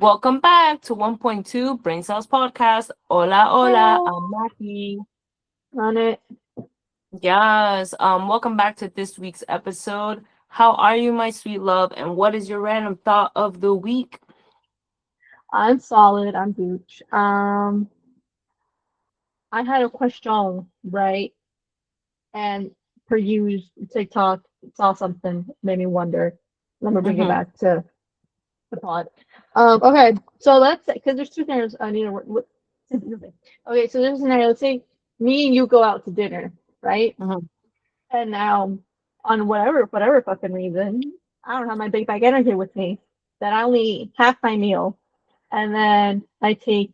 Welcome back to 1.2 Brain Cells Podcast. Hola, hola, Hello, I'm Mackie. on it. Yes, welcome back to this week's episode. How are you, my sweet love? And what is your random thought of the week? I'm solid. I'm Gooch. I had a question, right? And per use TikTok, saw something, made me wonder. Let me bring it Mm-hmm. back to the pod. Okay, so let's say because there's two scenarios I need to work. Okay, so there's a scenario. Let's say me and you go out to dinner, right? Mm-hmm. And now, on whatever fucking reason, I don't have my big bag energy with me. That I only eat half my meal, and then I take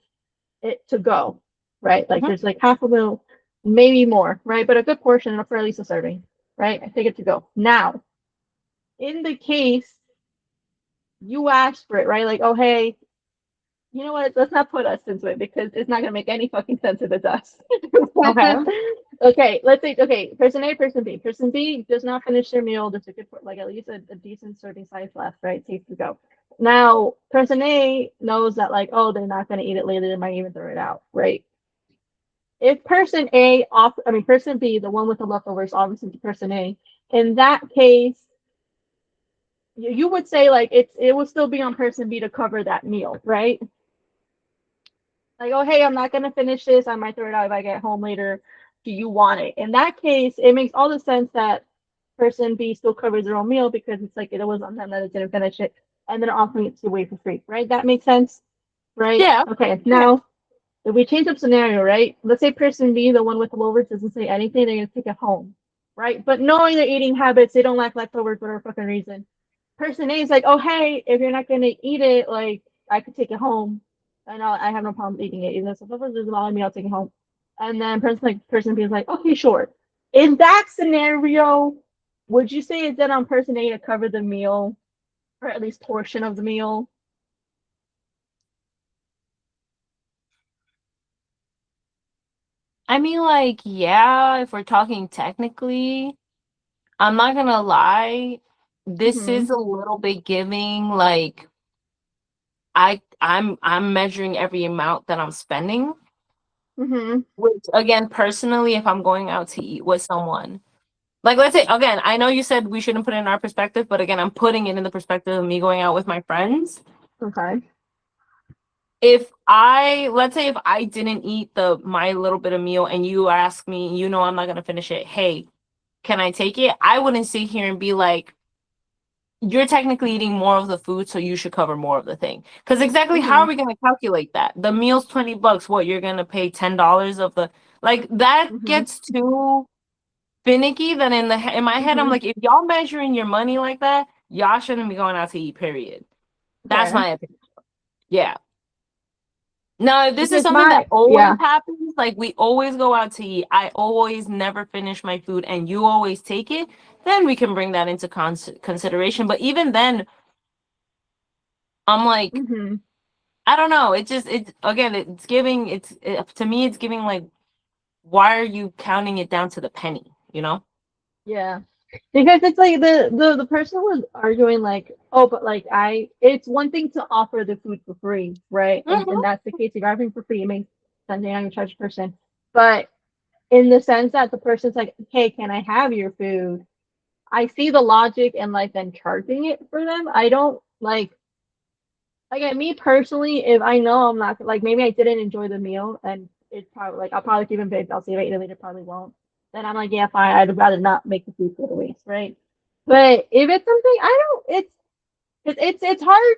it to go, right? Like Mm-hmm. there's like half a meal, maybe more, right? But a good portion for at least a serving, right? I take it to go. Now, in the case you ask for it, right? Like, oh hey, you know what? Let's not put us into it because it's not gonna make any fucking sense if it's us. Okay. Okay, let's say okay, person A, person B. Person B does not finish their meal. There's a good like at least a decent serving size left, right? Takes to go. Now, person A knows that like, oh, they're not gonna eat it later, they might even throw it out, right? If person A off I mean person B, the one with the leftovers, obviously to person A, in that case, you would say like it will still be on person B to cover that meal, right? Like, oh, hey, I'm not gonna finish this. I might throw it out if I get home later. Do you want it? In that case, it makes all the sense that person B still covers their own meal because it's like it was on them that it didn't finish it, and then offering it to away for free, right? That makes sense, right? Yeah. Okay, Yeah. now if we change up scenario, right? Let's say person B, the one with the leftovers, doesn't say anything, they're gonna take it home, right? But knowing their eating habits, they don't like leftovers for whatever fucking reason. Person A is like, oh hey, if you're not gonna eat it, like I could take it home, and I have no problem eating it. Even if leftovers doesn't bother me, I'll take it home. And then person B is like, okay, sure. In that scenario, would you say it's then on person A to cover the meal, or at least portion of the meal? I mean, like, yeah, if we're talking technically, I'm not gonna lie, this Mm-hmm. is a little bit giving, like, I'm measuring every amount that I'm spending. Mm-hmm. Which again, personally, if I'm going out to eat with someone, like let's say again, I know you said we shouldn't put it in our perspective, but again, I'm putting it in the perspective of me going out with my friends. Okay. If I let's say if I didn't eat the my little bit of meal and you ask me, you know I'm not gonna finish it, hey, can I take it? I wouldn't sit here and be like, you're technically eating more of the food, so you should cover more of the thing. Because exactly how Mm-hmm. are we gonna calculate that? The meal's $20. What, you're gonna pay $10 of the like that Mm-hmm. gets too finicky. Then in my head, I'm Mm-hmm. like, if y'all measuring your money like that, y'all shouldn't be going out to eat. Period. That's Fair. my opinion. Yeah. Now, if this is Because something my that always yeah. happens, like we always go out to eat, I always never finish my food, and you always take it, then we can bring that into consideration. But even then, I'm like, Mm-hmm. I don't know. It just it again. It's giving. To me. It's giving like, why are you counting it down to the penny? You know? Yeah. Because it's like the person was arguing like, oh, but like it's one thing to offer the food for free, right? And Hmm. that's the case. If you're offering for free, it makes sense. You're not gonna charge the person. But in the sense that the person's like, hey, can I have your food? I see the logic and like then charging it for them. I don't like me personally, if I know I'm not like maybe I didn't enjoy the meal and it's probably like I'll probably keep it baked, I'll see if I eat it later, probably won't. Then I'm like, yeah, fine, I'd rather not make the food go to waste, right? But if it's something I don't it's hard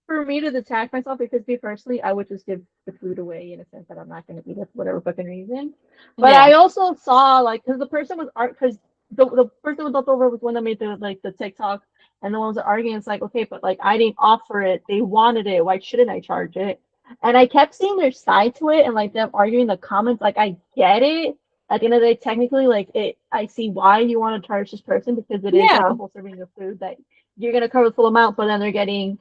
for me to detach myself because me personally, I would just give the food away in a sense that I'm not gonna eat it for whatever fucking reason. But Yeah. I also saw like because the person was art because the person was left over was one that made the TikTok and the ones that arguing it's like okay but like I didn't offer it they wanted it why shouldn't I charge it and I kept seeing their side to it and like them arguing in the comments like I get it at the end of the day technically like it I see why you want to charge this person because it is like Yeah. a whole serving of food that you're gonna cover the full amount but then they're getting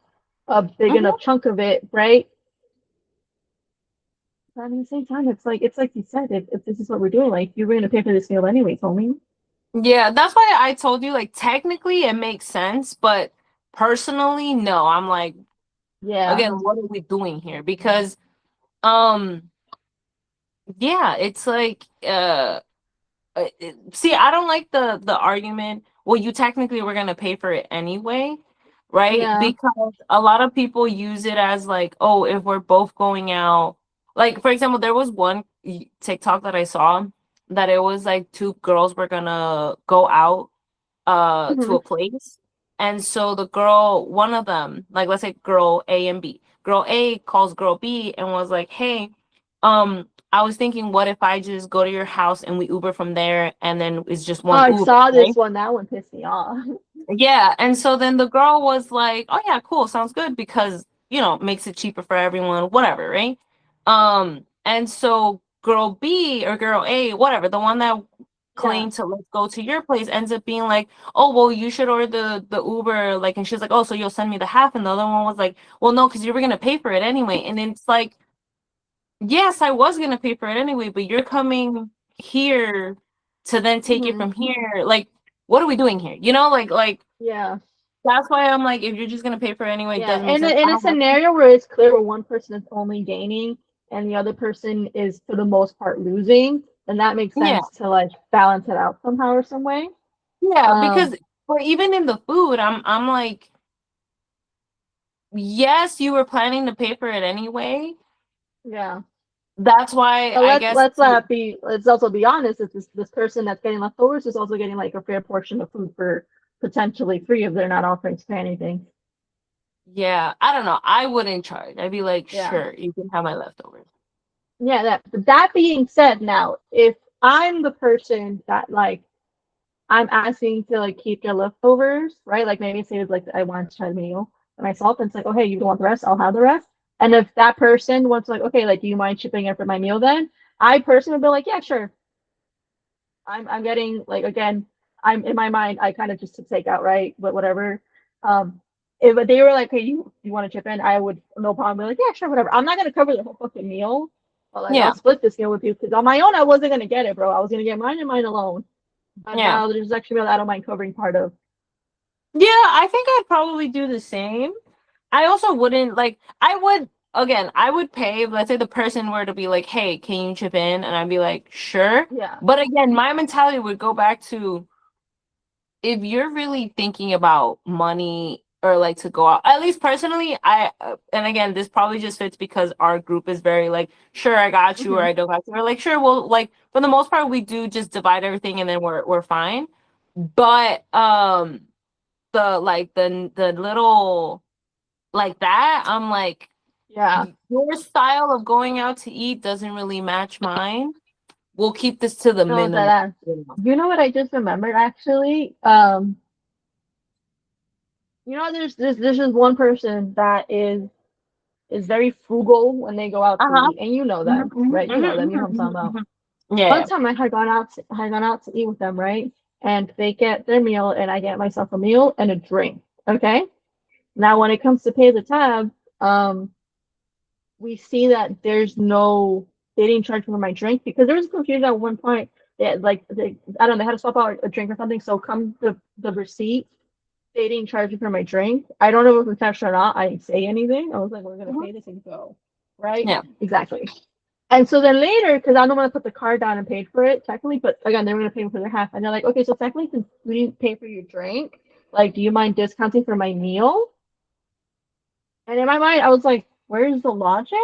a big enough Hmm. chunk of it, right? But at the same time, it's like you said, if this is what we're doing, like you were gonna pay for this meal anyways, homie. Yeah. That's why I told you, like, technically it makes sense, but personally, no. I'm like, Yeah. again, what are we doing here? Because um yeah, it's like see, I don't like the argument, well, you technically were gonna pay for it anyway, right? Yeah. Because a lot of people use it as like, oh, if we're both going out, like for example, there was one TikTok that I saw that it was like two girls were gonna go out to Hmm. a place. And so the girl, one of them, like let's say girl A and B. Girl A calls girl B and was like, "Hey, I was thinking what if I just go to your house and we Uber from there and then it's just Oh, one I Uber, saw this right?" one. That one pissed me off. Yeah, and so then the girl was like, "Oh yeah, cool, sounds good because, makes it cheaper for everyone, whatever, right?" And so girl B or girl A, whatever, the one that Yeah. claimed to let's go to your place ends up being like, "Oh, well, you should order the Uber," like, and she's like, "Oh, so you'll send me the half," and the other one was like, "Well, no, because you were gonna pay for it anyway." And then it's like, yes, I was gonna pay for it anyway, but you're coming here to then take it Hmm. from here. Like, what are we doing here? Like Yeah. that's why I'm like, if you're just gonna pay for it anyway, it Yeah. doesn't make sense. In I a don't have scenario where it's clear where one person is only gaining and the other person is for the most part losing, then that makes yeah, sense to like balance it out somehow or some way. yeah, Um, because for even in the food, I'm like, yes, you were planning to pay for it anyway. yeah. That's why But I guess let's also be honest, if this person that's getting leftovers is also getting like a fair portion of food for potentially free if they're not offering to pay anything. yeah, I don't know. I wouldn't charge. I'd be like, Yeah. sure, you can have my leftovers. Yeah, that being said, now if I'm the person that like I'm asking to like keep your leftovers, right? Like maybe say it's like I want to try the meal myself, and it's like, oh hey, you don't want the rest, I'll have the rest. And if that person wants like, okay, like do you mind chipping in for my meal then? I personally would be like, yeah, sure. I'm getting like again, I'm in my mind, I kind of just took takeout, right? But whatever. If they were like, hey, you want to chip in, I would no problem be like, yeah, sure, whatever. I'm not gonna cover the whole fucking meal, but like I'll Yeah, split this meal with you because on my own I wasn't gonna get it, bro. I was gonna get mine and mine alone. But yeah. now there's actually meal I don't mind covering part of. Yeah, I think I'd probably do the same. I also wouldn't like I would again, I would pay if let's say the person were to be like, "Hey, can you chip in?" and I'd be like, "Sure." Yeah. But again, my mentality would go back to if you're really thinking about money or like to go out. At least personally, I and again, this probably just fits because our group is very like, "Sure, I got you," or Hmm. "I don't got you." Or like, "Sure, well, like for the most part we do just divide everything and then we're fine." But the little like that, I'm like, Yeah. your style of going out to eat doesn't really match mine. We'll keep this to the No, minimum. that you know what I just remembered actually? You know, there's just one person that is very frugal when they go out to Uh-huh. eat, and you know Mhm, them, mhm, right? You know them. You know mhm, what I'm talking mhm, about. mhm, mhm. Yeah, One yeah. time I had gone out to eat with them, right? And they get their meal, and I get myself a meal and a drink. Okay. Now, when it comes to pay the tab, um, we see that there's no they didn't charge me for my drink because there was confusion at one point. They I don't know, they had to swap out a drink or something. So come the receipt, they didn't charge me for my drink. I don't know if it was extra or not. I didn't say anything. I was like, we're gonna Mhm. pay this and go. Right? Yeah. Exactly. And so then later, because I don't want to put the card down and paid for it technically, but again, they were gonna pay for their half. And they're like, okay, so technically since we didn't pay for your drink, like, do you mind discounting for my meal? And in my mind, I was like, where's the logic?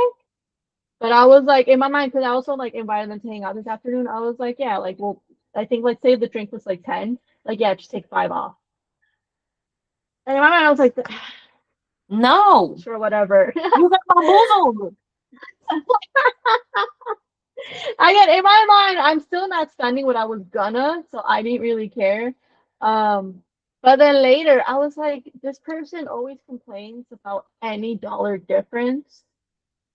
But I was like, in my mind, because I also like invited them to hang out this afternoon. I was like, yeah, like, well, I think let's say the drink was like 10, like, yeah, just take five off. And in my mind, I was like, No. sure, whatever. You got bamboozled. Again, in my mind, I'm still not spending what I was gonna, so I didn't really care. Um, but then later, I was like, this person always complains about any dollar difference,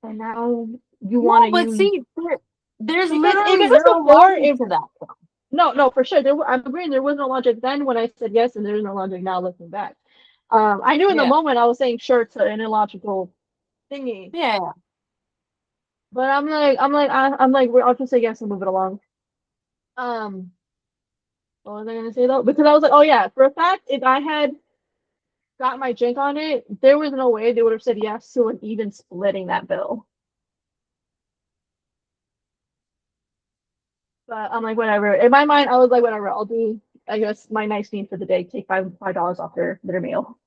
and now you want No, to but use see, there's because if literally it was zero before, logic if to that. no, no, for sure. I'm agreeing there was no logic then when I said yes, and there's no logic now looking back. I knew in the Yeah. moment I was saying sure to an illogical thingy, Yeah. but I'm like, I'll just say yes and move it along. Um, what was I gonna say though? Because I was like, oh yeah, for a fact, if I had got my drink on it, there was no way they would have said yes to an even splitting that bill. But I'm like, whatever. In my mind, I was like, whatever. I'll do, I guess, my nice deed for the day. Take $5 off their meal.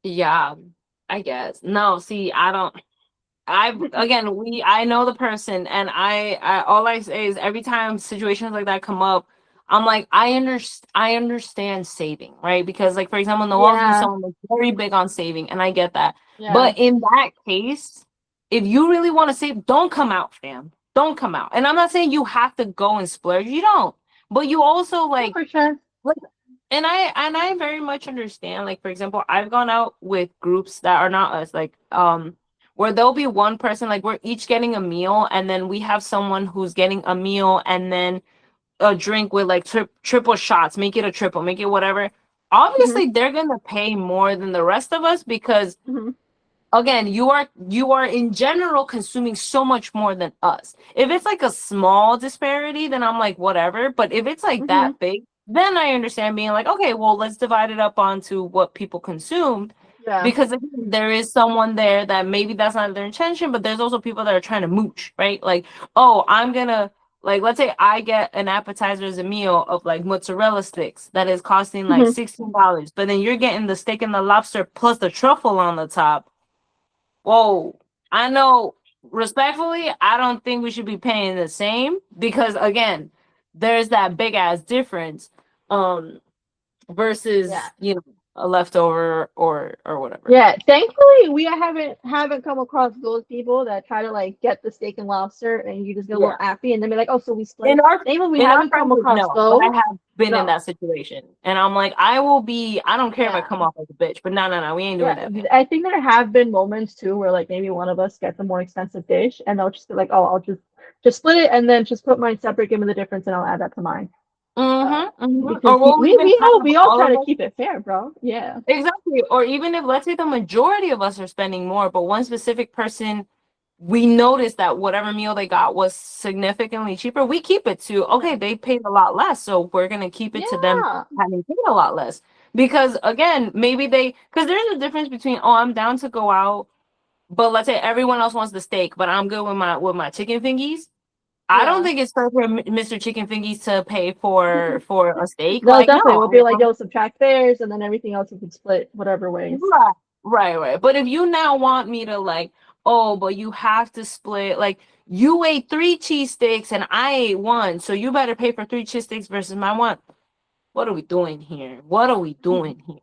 Yeah, I guess. No, see, I don't. I know the person, and I all I say is every time situations like that come up, I'm like, I understand saving, right? Because like for example, Noel's be Yeah, someone that's very big on saving, and I get that. yeah. But in that case, if you really want to save, don't come out, fam. Don't come out. And I'm not saying you have to go and splurge. You don't. But you also Yeah, for sure. like and I very much understand, like for example, I've gone out with groups that are not us, like where there'll be one person, like we're each getting a meal, and then we have someone who's getting a meal and then a drink with like triple shots, make it a triple, make it whatever. Hmm. Obviously they're gonna pay more than the rest of us because Hmm. again, you are in general consuming so much more than us. If it's like a small disparity, then I'm like whatever. But if it's like Hmm. that big, then I understand being like, okay, well, let's divide it up onto what people consumed. Yeah. Because again, there is someone there that maybe that's not their intention, but there's also people that are trying to mooch, right? Like, oh, I'm gonna like let's say I get an appetizer as a meal of like mozzarella sticks that is costing like Hmm. $16, but then you're getting the steak and the lobster plus the truffle on the top. Whoa, I know respectfully, I don't think we should be paying the same because again, there's that big ass difference Yeah. versus, you know, a leftover or whatever. Yeah, thankfully we haven't come across those people that try to like get the steak and lobster and you just get a little Yeah. appy and then be like, oh, so we split In it. our Thankfully we in our haven't come friend group, across no, but I those. have been in No. that situation. And I'm like, I don't care if I Yeah. come off like a bitch, but no, we ain't doing Yeah. that, man. I think there have been moments too where like maybe one of us gets a more expensive dish and they'll just be like, oh, I'll just split it and then just put mine separate, give me the difference and I'll add that to mine. Or Because we'll even kind of we all all try of to us. keep it fair, bro. Yeah. Exactly. Or even if, let's say, the majority of us are spending more, but one specific person, we notice that whatever meal they got was significantly cheaper, we keep it to, Yeah. okay, they paid a lot less. So we're going to keep it to them Yeah. having paid a lot less. Because again, because there's a difference between, oh, I'm down to go out, but let's say everyone else wants the steak, but I'm good with my chicken fingies. I don't Yeah. think it's fair for Mr. Chicken Fingies to pay for a steak. No, Like, definitely. We'll no, be like, yo, subtract theirs, and then everything else you can split whatever ways. right, right. But if you now want me to like, oh, but you have to split, like you ate three cheesesteaks and I ate one, so you better pay for three cheesesteaks versus my one. What are we doing here? What are we doing here?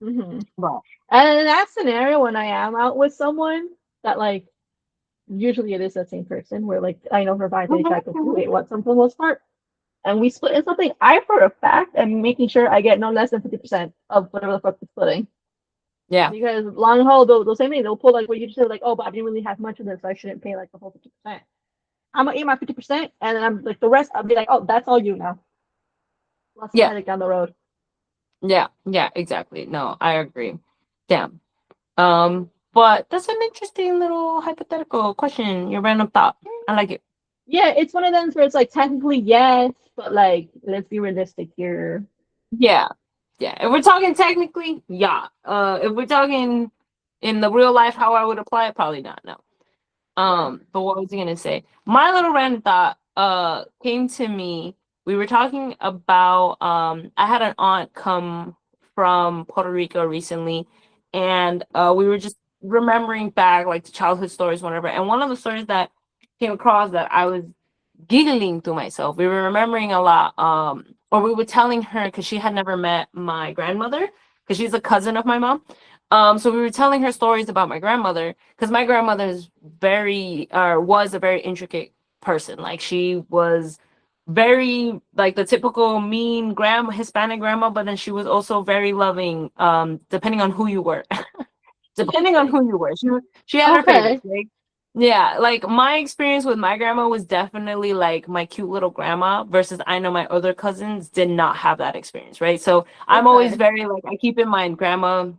Hmm. But And in that scenario, when I am out with someone that like, usually it is that same person where like I know for a fact they try to wait what some for the most part, and we split in something. I for a fact am making sure I get no less than 50% of whatever the fuck we're splitting. yeah, Because long haul, they'll same thing. They'll pull like what you just said, like, oh, but I didn't really have much of this, so I shouldn't pay like the whole 50%. I'm gonna eat my 50%, and then I'm like the rest. I'll be like, oh, that's all you now. Less of a yeah, headache down the road. yeah, exactly. No, I agree. Damn. But that's an interesting little hypothetical question. Your random thought. I like it. Yeah, it's one of them where it's like technically yes, but like let's be realistic here. Yeah. Yeah. If we're talking technically, yeah. If we're talking in the real life, how I would apply it, probably not. No. Yeah. But what was I gonna say? My little random thought came to me. We were talking about I had an aunt come from Puerto Rico recently, and we were just remembering back like the childhood stories, whatever. And one of the stories that came across that I was giggling to myself. We were remembering a lot, or we were telling her because she had never met my grandmother because she's a cousin of my mom. So we were telling her stories about my grandmother because my grandmother is was a very intricate person. Like she was very like the typical mean grandma, Hispanic grandma, but then she was also very loving, depending on who you were. Depending on Interesting. who you were. She had her favorites. Okay. Like, yeah, like my experience with my grandma was definitely like my cute little grandma versus I know my other cousins did not have that experience, right? So I'm always Okay. very like I keep in mind grandma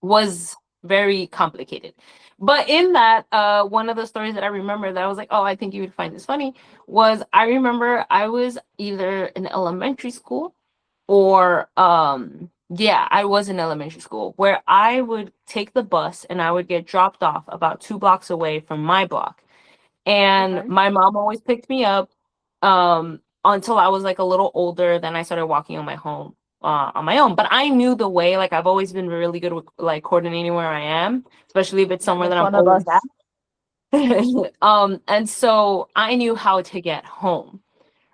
was very complicated. But in that, one of the stories that I remember that I was like, oh, I think you would find this funny was I remember I was either in elementary school or Yeah, I was in elementary school where I would take the bus and I would get dropped off about 2 blocks away from my block. And Okay. my mom always picked me up until I was like a little older. Then I started walking on my own. But I knew the way. Like I've always been really good with like coordinating where I am, especially if it's That somewhere that makes I'm one of always us. at. And so I knew how to get home,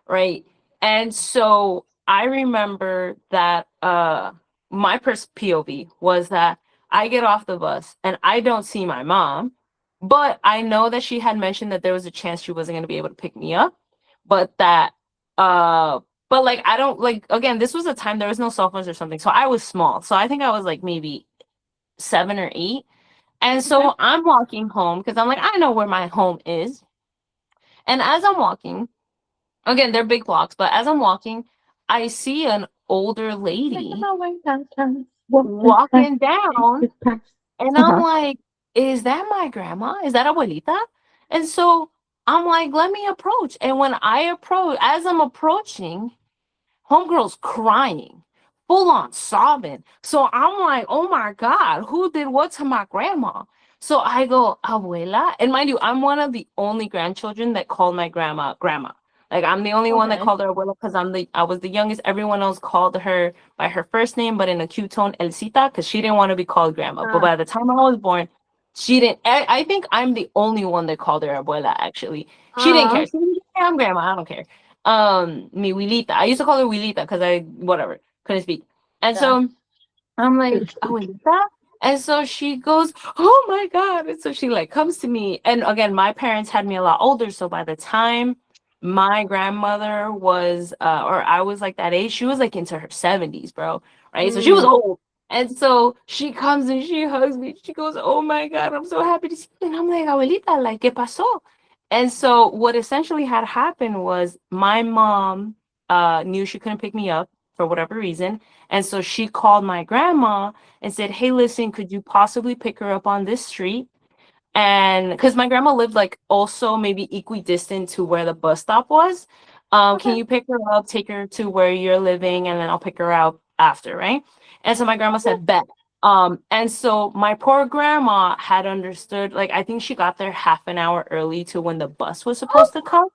right? And so I remember that my first POV was that I get off the bus and I don't see my mom, but I know that she had mentioned that there was a chance she wasn't going to be able to pick me up, but that uh but like I don't like again, this was a time there was no cell phones or something. So I was small. So I think I was like maybe 7 or 8. And Okay. so I'm walking home because I'm like, I know where my home is. And as I'm walking, again, they're big blocks, but as I'm walking, I see an older Making lady my way downtown, walking fast, walking down, it's past. and I'm Uh-huh. like, is that my grandma? Is that abuelita? And so I'm like, let me approach. And when I approach, as I'm approaching, homegirl's crying, full on sobbing. So I'm like, oh my God, who did what to my grandma? So I go, abuela. And mind you, I'm one of the only grandchildren that called my grandma grandma. Like I'm the only one that Okay. called her abuela because I was the youngest. Everyone else called her by her first name, but in a cute tone, Elcita, because she didn't want to be called grandma. But Ah. by the time I was born, she didn't. I think I'm the only one that called her abuela. Actually, she didn't care. She was like, "Yeah, I'm grandma. I don't care." Mi Wilita. I used to call her Wilita because I whatever couldn't speak. And Yeah. so I'm like, Abuelita. And so she goes, oh my God. And so she like comes to me. And again, my parents had me a lot older. So by the time my grandmother was or I was like that age, she was like into her 70s, bro. Right. So she was Mm. old. And so she comes and she hugs me. She goes, oh my God, I'm so happy to see you. And I'm like, Abuelita, like, ¿qué pasó? And so what essentially had happened was my mom knew she couldn't pick me up for whatever reason. And so she called my grandma and said, hey, listen, could you possibly pick her up on this street? And because my grandma lived like also maybe equidistant to where the bus stop was. Can Okay. you pick her up, take her to where you're living, and then I'll pick her out after, right? And so my grandma Okay. said, bet. And so my poor grandma had understood, like I think she got there half an hour early to when the bus was supposed to come.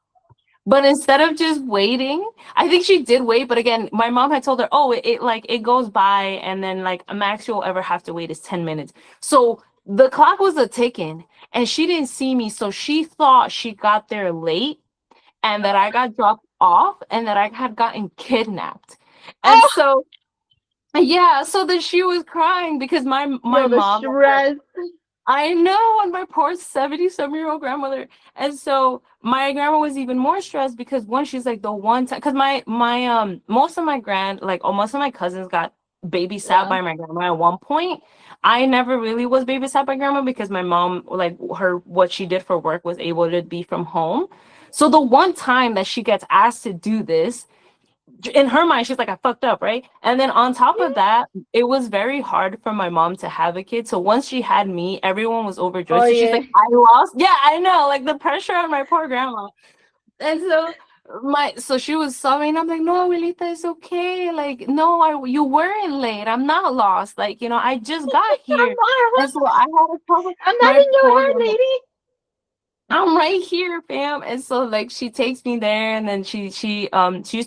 But instead of just waiting, I think she did wait. But again, my mom had told her, oh, it like it goes by, and then like a max you'll ever have to wait is 10 minutes. So the clock was a ticking, and she didn't see me. So she thought she got there late and that I got dropped off and that I had gotten kidnapped. And Oh, so yeah, so then she was crying because my yo, the mom, stress. I know, and my poor 70-some-year-old grandmother. And so my grandma was even more stressed because one, she's like the one time because my most of my most of my cousins got babysat Yeah. by my grandma at one point. I never really was babysat by grandma because my mom, like her what she did for work was able to be from home. So the one time that she gets asked to do this, in her mind, she's like, I fucked up, right? And then on top of that, it was very hard for my mom to have a kid. So once she had me, everyone was overjoyed. Oh So she's yeah. like, I lost. Yeah, I know, like the pressure on my poor grandma. And so so she was sobbing. I'm like, no, Abuelita, it's okay. Like, no, you weren't late. I'm not lost. Like, I just got here. And so I had to tell I'm not my in your poor head, grandma, lady. I'm right here, fam. And so like she takes me there and then she used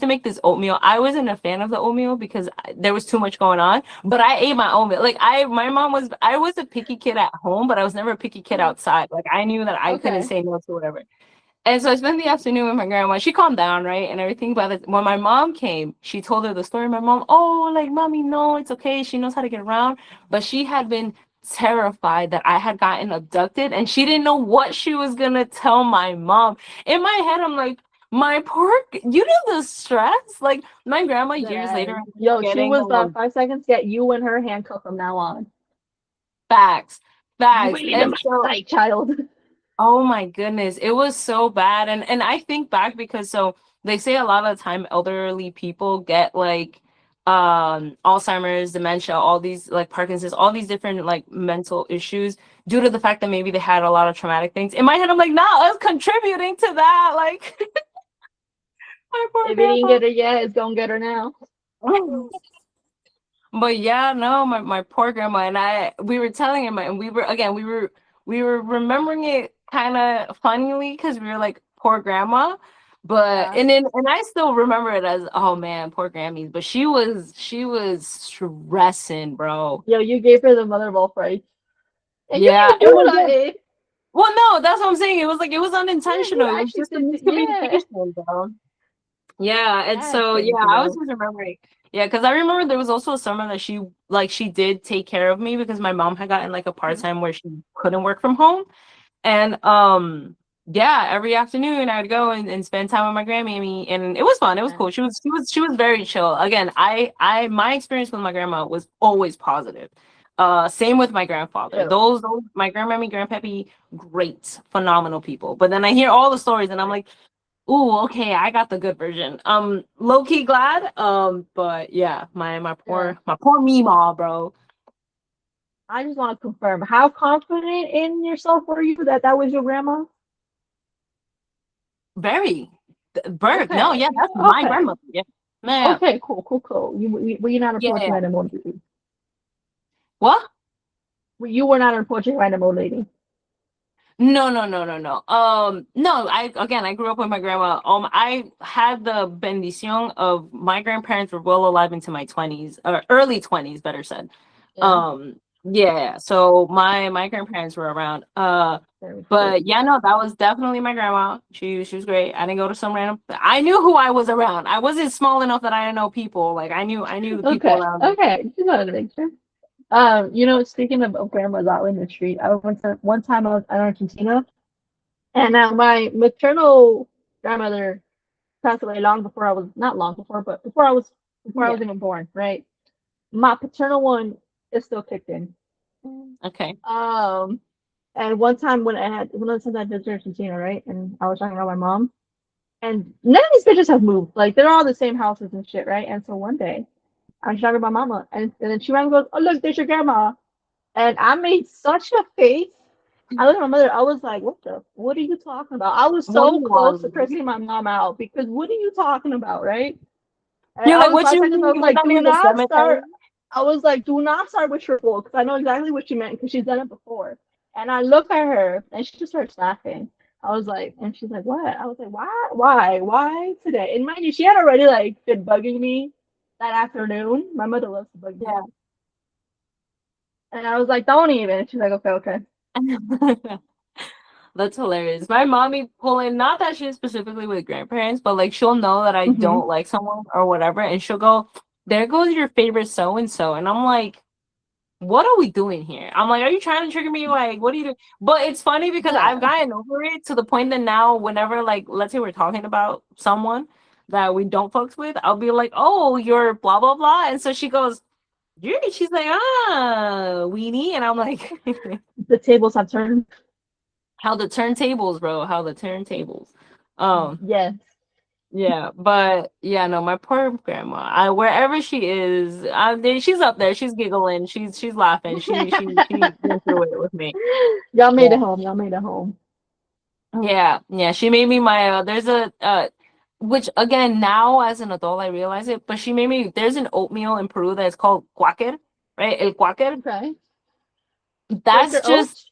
to make this oatmeal. I wasn't a fan of the oatmeal because there was too much going on, but I ate my oatmeal. Like I was a picky kid at home, but I was never a picky kid outside. Like I knew that I couldn't Okay. say no to whatever. And so I spent the afternoon with my grandma. She calmed down, right? And everything. But when my mom came, she told her the story. My mom, oh, like, mommy, no, it's okay. She knows how to get around. But she had been terrified that I had gotten abducted and she didn't know what she was going to tell my mom. In my head, I'm like, my poor, you know, the stress? Like, my grandma years later Then, ended up yo, she getting was 5 seconds. Get you and her handcuffed from now on. facts, You facts. ain't leaving And my so, sight, child. oh my goodness, it was so bad. And I think back because so they say a lot of the time elderly people get like Alzheimer's, dementia, all these like Parkinson's, all these different like mental issues due to the fact that maybe they had a lot of traumatic things. In my head, I'm like, nah, I was contributing to that. Like my poor If it didn't grandpa. get her yet, it's gonna get her now. But yeah, no, my poor grandma and we were telling him, and we were remembering it kind of funnily because we were like, poor grandma. But Yeah. and I still remember it as, oh man, poor Grammys. But she was stressing, bro. Yo, you gave her the mother of all frights. And you Yeah, didn't it do was that, eh? well, no, that's what I'm saying. It was Yeah, you unintentional. It was actually just a did. Yeah. miscommunication, bro. Yeah, and That's so yeah, crazy, I was yo. just remembering. Yeah, because I remember there was also a summer that she did take care of me because my mom had gotten like a part-time where she couldn't work from home. And yeah, every afternoon I would go and spend time with my grandmammy and it was fun. It was Yeah. cool. She was very chill. Again, I my experience with my grandma was always positive. Same with my grandfather. Chill. Those my grandmammy, grandpappy, great, phenomenal people. But then I hear all the stories and I'm like, ooh, okay, I got the good version. Low key glad. But yeah, Yeah. my poor Meemaw, bro. I just want to confirm, how confident in yourself were you that that was your grandma? Very birth. No, Okay. yeah, that's my Okay. grandmother. Yeah. Man. Okay, cool, cool, cool. Were you not Yeah. approaching random old lady? What? You were not approaching random old lady. No, no, no, no, no. No, I grew up with my grandma. I had the bendición of my grandparents were well alive into my 20s or early 20s, better said. Yeah, Yeah, so my grandparents were around. very cool. But yeah, no, that was definitely my grandma. She was great. I didn't go to some random. I knew who I was around. I wasn't small enough that I didn't know people. Like I knew the people Okay, around me. okay. Just wanted to make sure. Speaking of grandmas out in the street, I went to one time I was in Argentina, and my maternal grandmother passed away long before I was not long before, but before I Yeah. was even born, right? My paternal one is still kicked in. Okay. Um, and one of the times I visited Argentina, right, and I was talking about my mom, and none of these bitches have moved. Like they're all the same houses and shit, right? And so one day I was talking about mama, and then she ran and goes, "Oh look, there's your grandma," and I made such a face. I looked at my mother. I was like, "What the? What are you talking about?" I was What do so you close to want? cursing my mom out because what are you talking about, right? And You're like, what I you said this, I mean? was You like, met me "Do in the not cemetery? start." I was like, "Do not start with your bull," because I know exactly what she meant because she's done it before. And I look at her, and she just starts laughing. I was like, and she's like, "What?" I was like, why today?" And mind you, she had already like been bugging me that afternoon. My mother loves to bug me. Yeah. And I was like, "Don't even." And she's like, "Okay, okay." That's hilarious. My mommy pulling, not that she's specifically with grandparents, but like she'll know that I Mm-hmm. don't like someone or whatever, and she'll go, "There goes your favorite so and so," and I'm like, "What are we doing here?" I'm like, "Are you trying to trigger me? Like, what are you doing?" But it's funny because I've Yeah. gotten over it to the point that now, whenever like, let's say we're talking about someone that we don't fucks with, I'll be like, "Oh, you're blah blah blah," and so she goes, "You," she's like, "Ah, weenie," and I'm like. The tables have turned. How the turntables, bro. How the turntables. Um, Yes. yeah, but yeah, no, my poor grandma. I wherever she is, she's up there. She's giggling. She's laughing. She went through it with me. Y'all made it Yeah, home. Y'all made it home. yeah, yeah. She made me my. There's a which again now as an adult I realize it, but she made me. There's an oatmeal in Peru that's called cuáquer, right? El cuáquer. Okay. That's Quaker just oats.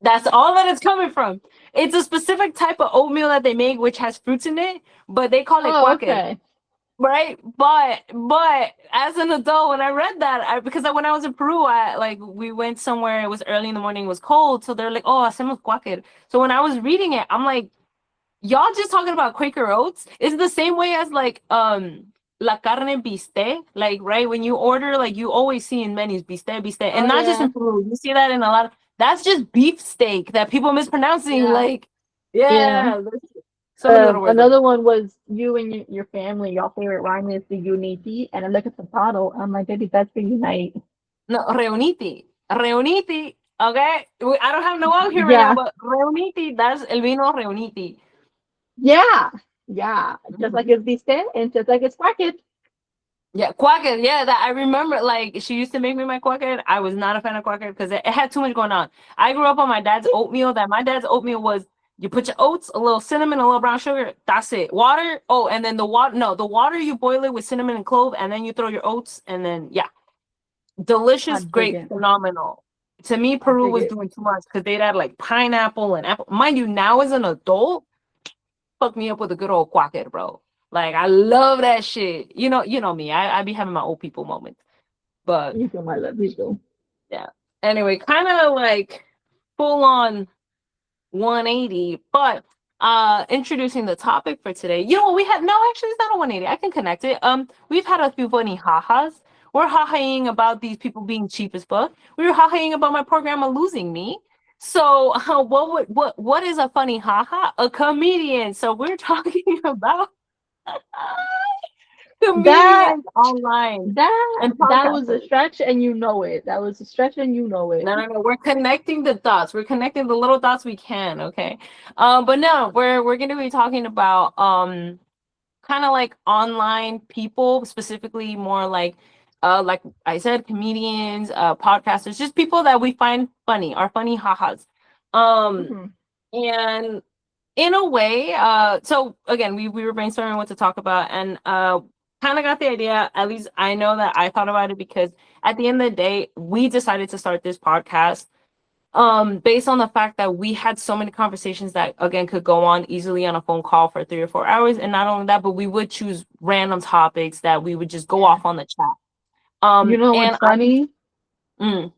That's all that it's coming from. It's a specific type of oatmeal that they make, which has fruits in it, but they call it Oh, cuáquer, okay. right? But as an adult, when I read that, when I was in Peru, I like we went somewhere. It was early in the morning. It was cold, so they're like, "Oh, hacemos cuáquer." So when I was reading it, I'm like, "Y'all just talking about Quaker oats?" It's the same way as like la carne bistec, like right when you order, like you always see in menus bistec, bistec, Oh and not just yeah. in Peru. You see that in a lot of. That's just beef steak that people mispronouncing. Yeah. Like, Yeah. yeah, there's so many little words like Another one was you and your family. Your favorite wine is the Unity, and I look at the bottle. I'm like, baby, that's for unite. no reuniti, reuniti. Okay, I don't have no out here right now, Yeah, but reuniti. That's el vino reuniti. yeah, yeah. Just like Mhm. it's Viste and just like it's Quacket. Yeah, quacker. Yeah, that I remember. Like she used to make me my quacker. I was not a fan of quacker because it had too much going on. I grew up on my dad's oatmeal. That my dad's oatmeal was You put your oats, a little cinnamon, a little brown sugar. That's it. Water. Oh, and then the water. No, the water you boil it with cinnamon and clove, and then you throw your oats, and then yeah, I delicious, dig great, it. phenomenal. To me, I Peru dig was it. doing too much because they'd add like pineapple and apple. Mind you, now as an adult, fuck me up with a good old quacker, bro. Like I love that shit. You know me. I be having my old people moments. But You too, my love. You too. yeah. Anyway, kind of like full on 180, but introducing the topic for today. You know what we had? No, actually it's not a 180. I can connect it. We've had a few funny ha-has. We're ha-haing about these people being cheap as fuck. We were ha-haing about my programmer losing me. So what is a funny ha-ha? A comedian. So we're talking about That comedians online and that was a podcasters. stretch, and you know it. That was a stretch, and you know it. No. We're connecting the dots. We're connecting the little dots we can. Okay. But no, we're gonna be talking about kind of like online people, specifically more like I said, comedians, podcasters, just people that we find funny, our funny ha-has. Um, Mhm. and in a way, so again, we were brainstorming what to talk about, and kind of got the idea. At least I know that I thought about it because at the end of the day, we decided to start this podcast based on the fact that we had so many conversations that again could go on easily on a phone call for 3 or 4 hours. And not only that, but we would choose random topics that we would just go Yeah. off on the chat. You know And what's funny? mm,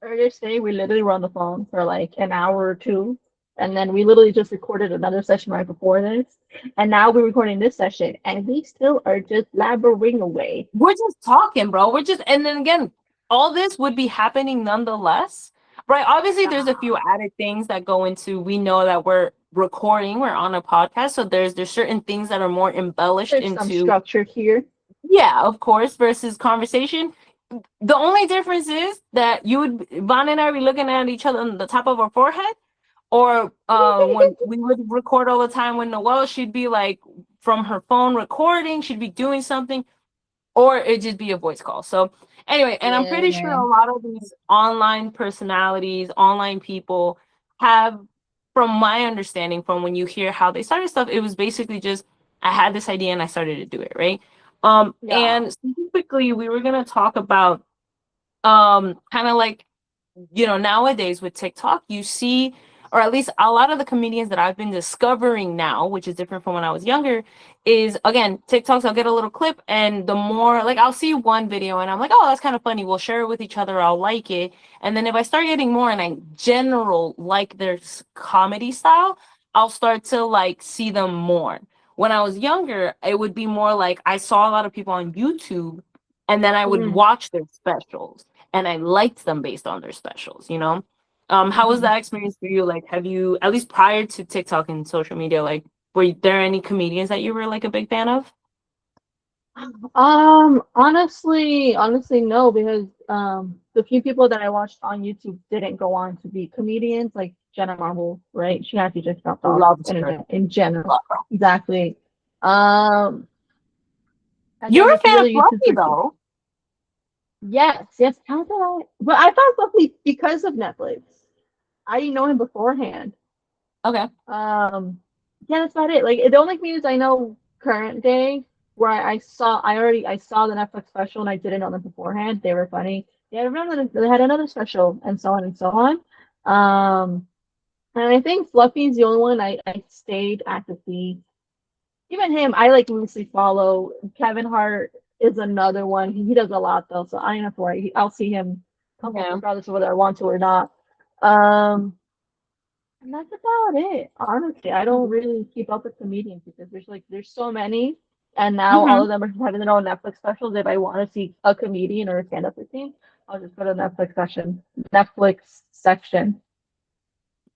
Earlier today, we literally were on the phone for like an hour or two, and then we literally just recorded another session right before this, and now we're recording this session, and we still are just blabbering away. we're just talking, bro. And then again, all this would be happening nonetheless, right? Obviously there's a few added things that go into, we know that we're recording, we're on a podcast, so there's certain things that are more embellished There's some into, structure here. yeah, of course, versus conversation. The only difference is that Von and I be looking at each other on the top of our forehead, or when we would record all the time when Noelle, she'd be like from her phone recording, she'd be doing something, or it'd just be a voice call. So anyway, and I'm Yeah, pretty sure a man. lot of these online personalities, online people have, from my understanding, from when you hear how they started stuff, it was basically just I had this idea and I started to do it, right? Yeah. And specifically we were gonna talk about kind of like, nowadays with TikTok, you see, or at least a lot of the comedians that I've been discovering now, which is different from when I was younger, is again, TikToks, I'll get a little clip, and the more like I'll see one video and I'm like, oh, that's kind of funny. We'll share it with each other. I'll like it. And then if I start getting more and I general like their comedy style, I'll start to like see them more. When I was younger, it would be more like I saw a lot of people on YouTube and then I would Mm. watch their specials and I liked them based on their specials, you know? How was Mhm. that experience for you? Like, have you, at least prior to TikTok and social media, like, were there any comedians that you were like a big fan of? Honestly, no, because the few people that I watched on YouTube didn't go on to be comedians, like Jenna Marble, right? She actually just dropped off Loved her. internet in general. Love her. Exactly. Um, and then You're a a few fan of other YouTube Fluffy, people. though. Yes. How did I? But I found something because of Netflix. I didn't know him beforehand. Okay. Um, yeah, that's about it. Like the only comedians I know current day where I saw the Netflix special and I didn't know them beforehand. They were funny. They had another special and so on and so on. Um, and I think Fluffy's the only one I stayed actively. Even him, I like loosely follow. Kevin Hart is another one. He does a lot though, so I don't have to worry. I'll see him Okay. regardless of whether I want to or not. Um, and that's about it. Honestly, I don't really keep up with comedians because there's so many, and now all Mm-hmm. of them are having their own Netflix specials. If I want to see a comedian or a stand-up routine, I'll just go to Netflix section.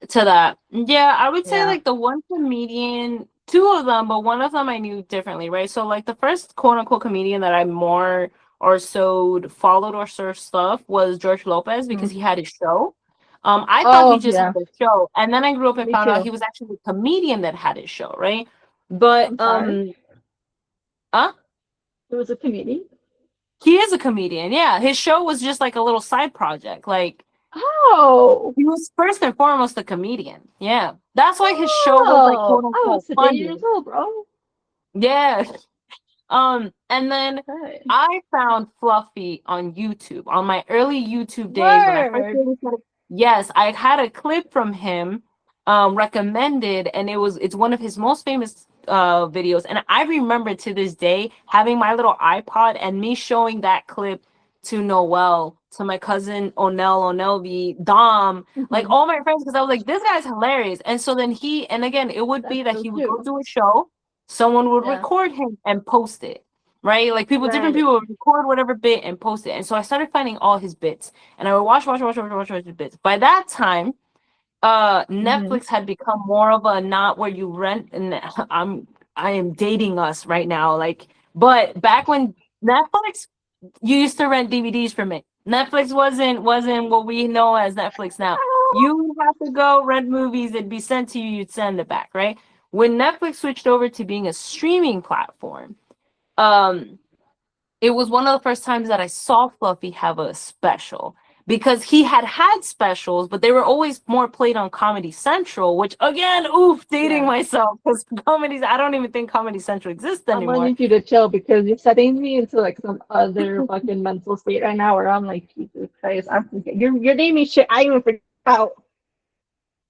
To that. Yeah, I would say Yeah. like the one comedian, two of them, but one of them I knew differently, right? So like the first quote unquote comedian that I more or so followed or searched stuff was George Lopez because Mhm. he had his show. I thought he Oh just had yeah, a show, and then I grew up and me found out too. he was actually a comedian that had his show, right? But I'm sorry. uh It was a comedian. he is a comedian. Yeah, his show was just like a little side project. Like Oh. He was first and foremost a comedian. Yeah. That's why his show was like Oh. quote I was unquote 8 funny. years old, bro. Yeah. And then Okay. I found Fluffy on YouTube on my early YouTube days when I first Word. really started. Yes, I had a clip from him recommended, and it's one of his most famous videos. And I remember to this day having my little iPod and me showing that clip to Noel, to my cousin Onelvi, Dom, like Mhm. all my friends, because I was like, this guy's hilarious. And so then and again, it would be That's that so he would go cute. do a show, someone would Yeah. record him and post it, right? Like different Right. people would record whatever bit and post it. And so I started finding all his bits, and I would watch his bits. By that time, Mhm. Netflix had become more of a not where you rent, and I am dating us right now, like, but back when Netflix, you used to rent DVDs from it. Netflix wasn't what we know as Netflix now. You would have to go rent movies, it'd be sent to you, you'd send it back, right? When Netflix switched over to being a streaming platform, um it was one of the first times that I saw Fluffy have a special, because he had specials, but they were always more played on Comedy Central, which again, oof, dating Yeah. myself, because I don't even think Comedy Central exists I'm gonna anymore. need you to chill because you're setting me into like some other fucking mental state right now where I'm like, Jesus Christ, you're naming shit I even forgot about.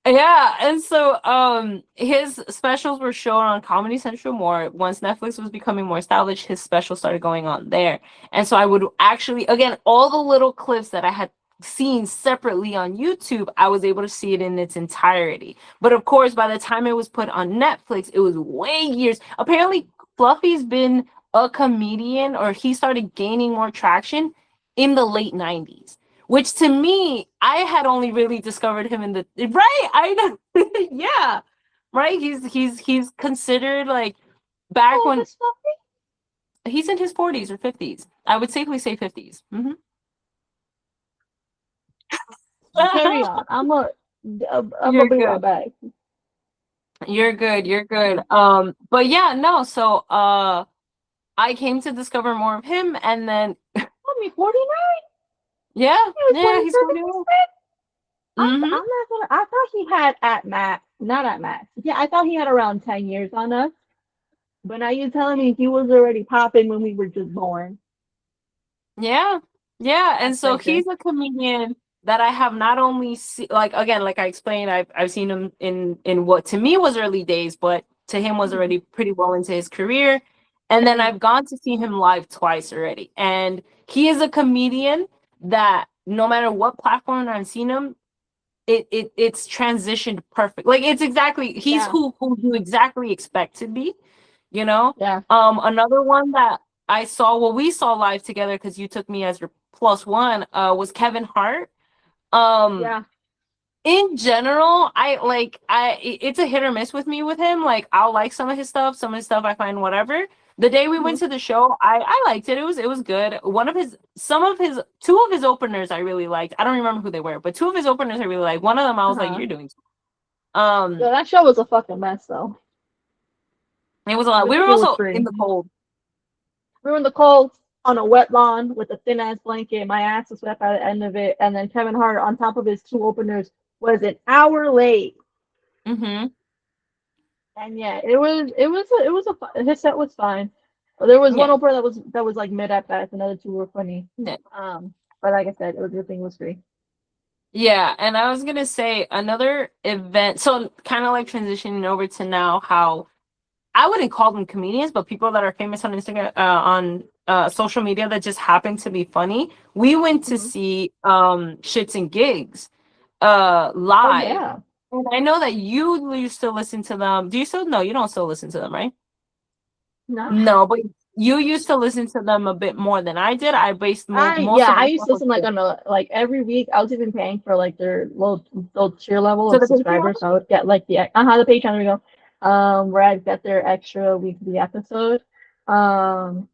Yeah, and so his specials were shown on Comedy Central more. Once Netflix was becoming more established, his specials started going on there. And so I would actually, again, all the little clips that I had seen separately on YouTube, I was able to see it in its entirety. But of course, by the time it was put on Netflix, it was way years. Apparently, Fluffy's been a comedian, or he started gaining more traction in the late 90s, which to me, I had only really discovered him in the right. I know, yeah, right. He's considered like How back old when is Fluffy? he's in his 40s or 50s. I would safely say 50s. Carry on. I'm gonna You're be right good. back. You're good. You're good. But yeah, no. So I came to discover more of him, and then I mean, 49. yeah, He was yeah, he's 47. 41. I'm Mm-hmm. not gonna. I thought he had at max, not at max. Yeah, I thought he had around 10 years on us. But now you're telling me he was already popping when we were just born. Yeah. Yeah. And That's so crazy. he's a comedian that I have not only like again, like I explained, I've seen him in what to me was early days, but to him was Mhm. already pretty well into his career. And then Mhm. I've gone to see him live twice already. And he is a comedian that no matter what platform I've seen him, it's transitioned perfect. Like it's exactly he's Yeah. who you exactly expect to be, you know. Yeah. Another one that I saw, well, we saw live together because you took me as your plus one, was Kevin Hart. Um, Yeah. in general, it's a hit or miss with me with him. Like I'll like some of his stuff I find whatever. The day we Mhm. went to the show, I liked it. It was good. Two of his openers I really liked. I don't remember who they were, but two of his openers I really liked. One of them I was like, Uh-huh. you're doing. Yo, Um, that show was a fucking mess though. it was a lot. Good We thing were it was also in free. the cold. We were in the cold on a wet lawn with a thin ass blanket. My ass was wet by the end of it. And then Kevin Hart, on top of his two openers, was an hour late. Mm-hmm. And yeah, his set was fine. There was one Yeah. opener that was like mid at best. Another two were funny. Yeah. But like I said, it was good thing it was free. Yeah, and I was gonna say another event. So kind of like transitioning over to now how I wouldn't call them comedians, but people that are famous on Instagram, on social media that just happen to be funny. We went to Mhm. see Shits and Gigs Oh live. yeah. And I know that you used to listen to them. Do you still? No, you don't still listen to them, right? No. No, but you used to listen to them a bit more than I did. I based most Yeah, of I my used stuff to on listen like on a like every week. I was even paying for like their low tier level to of the Patreon. subscribers, so I would get like the Patreon. There we go. Where I'd get their extra weekly episode. Um,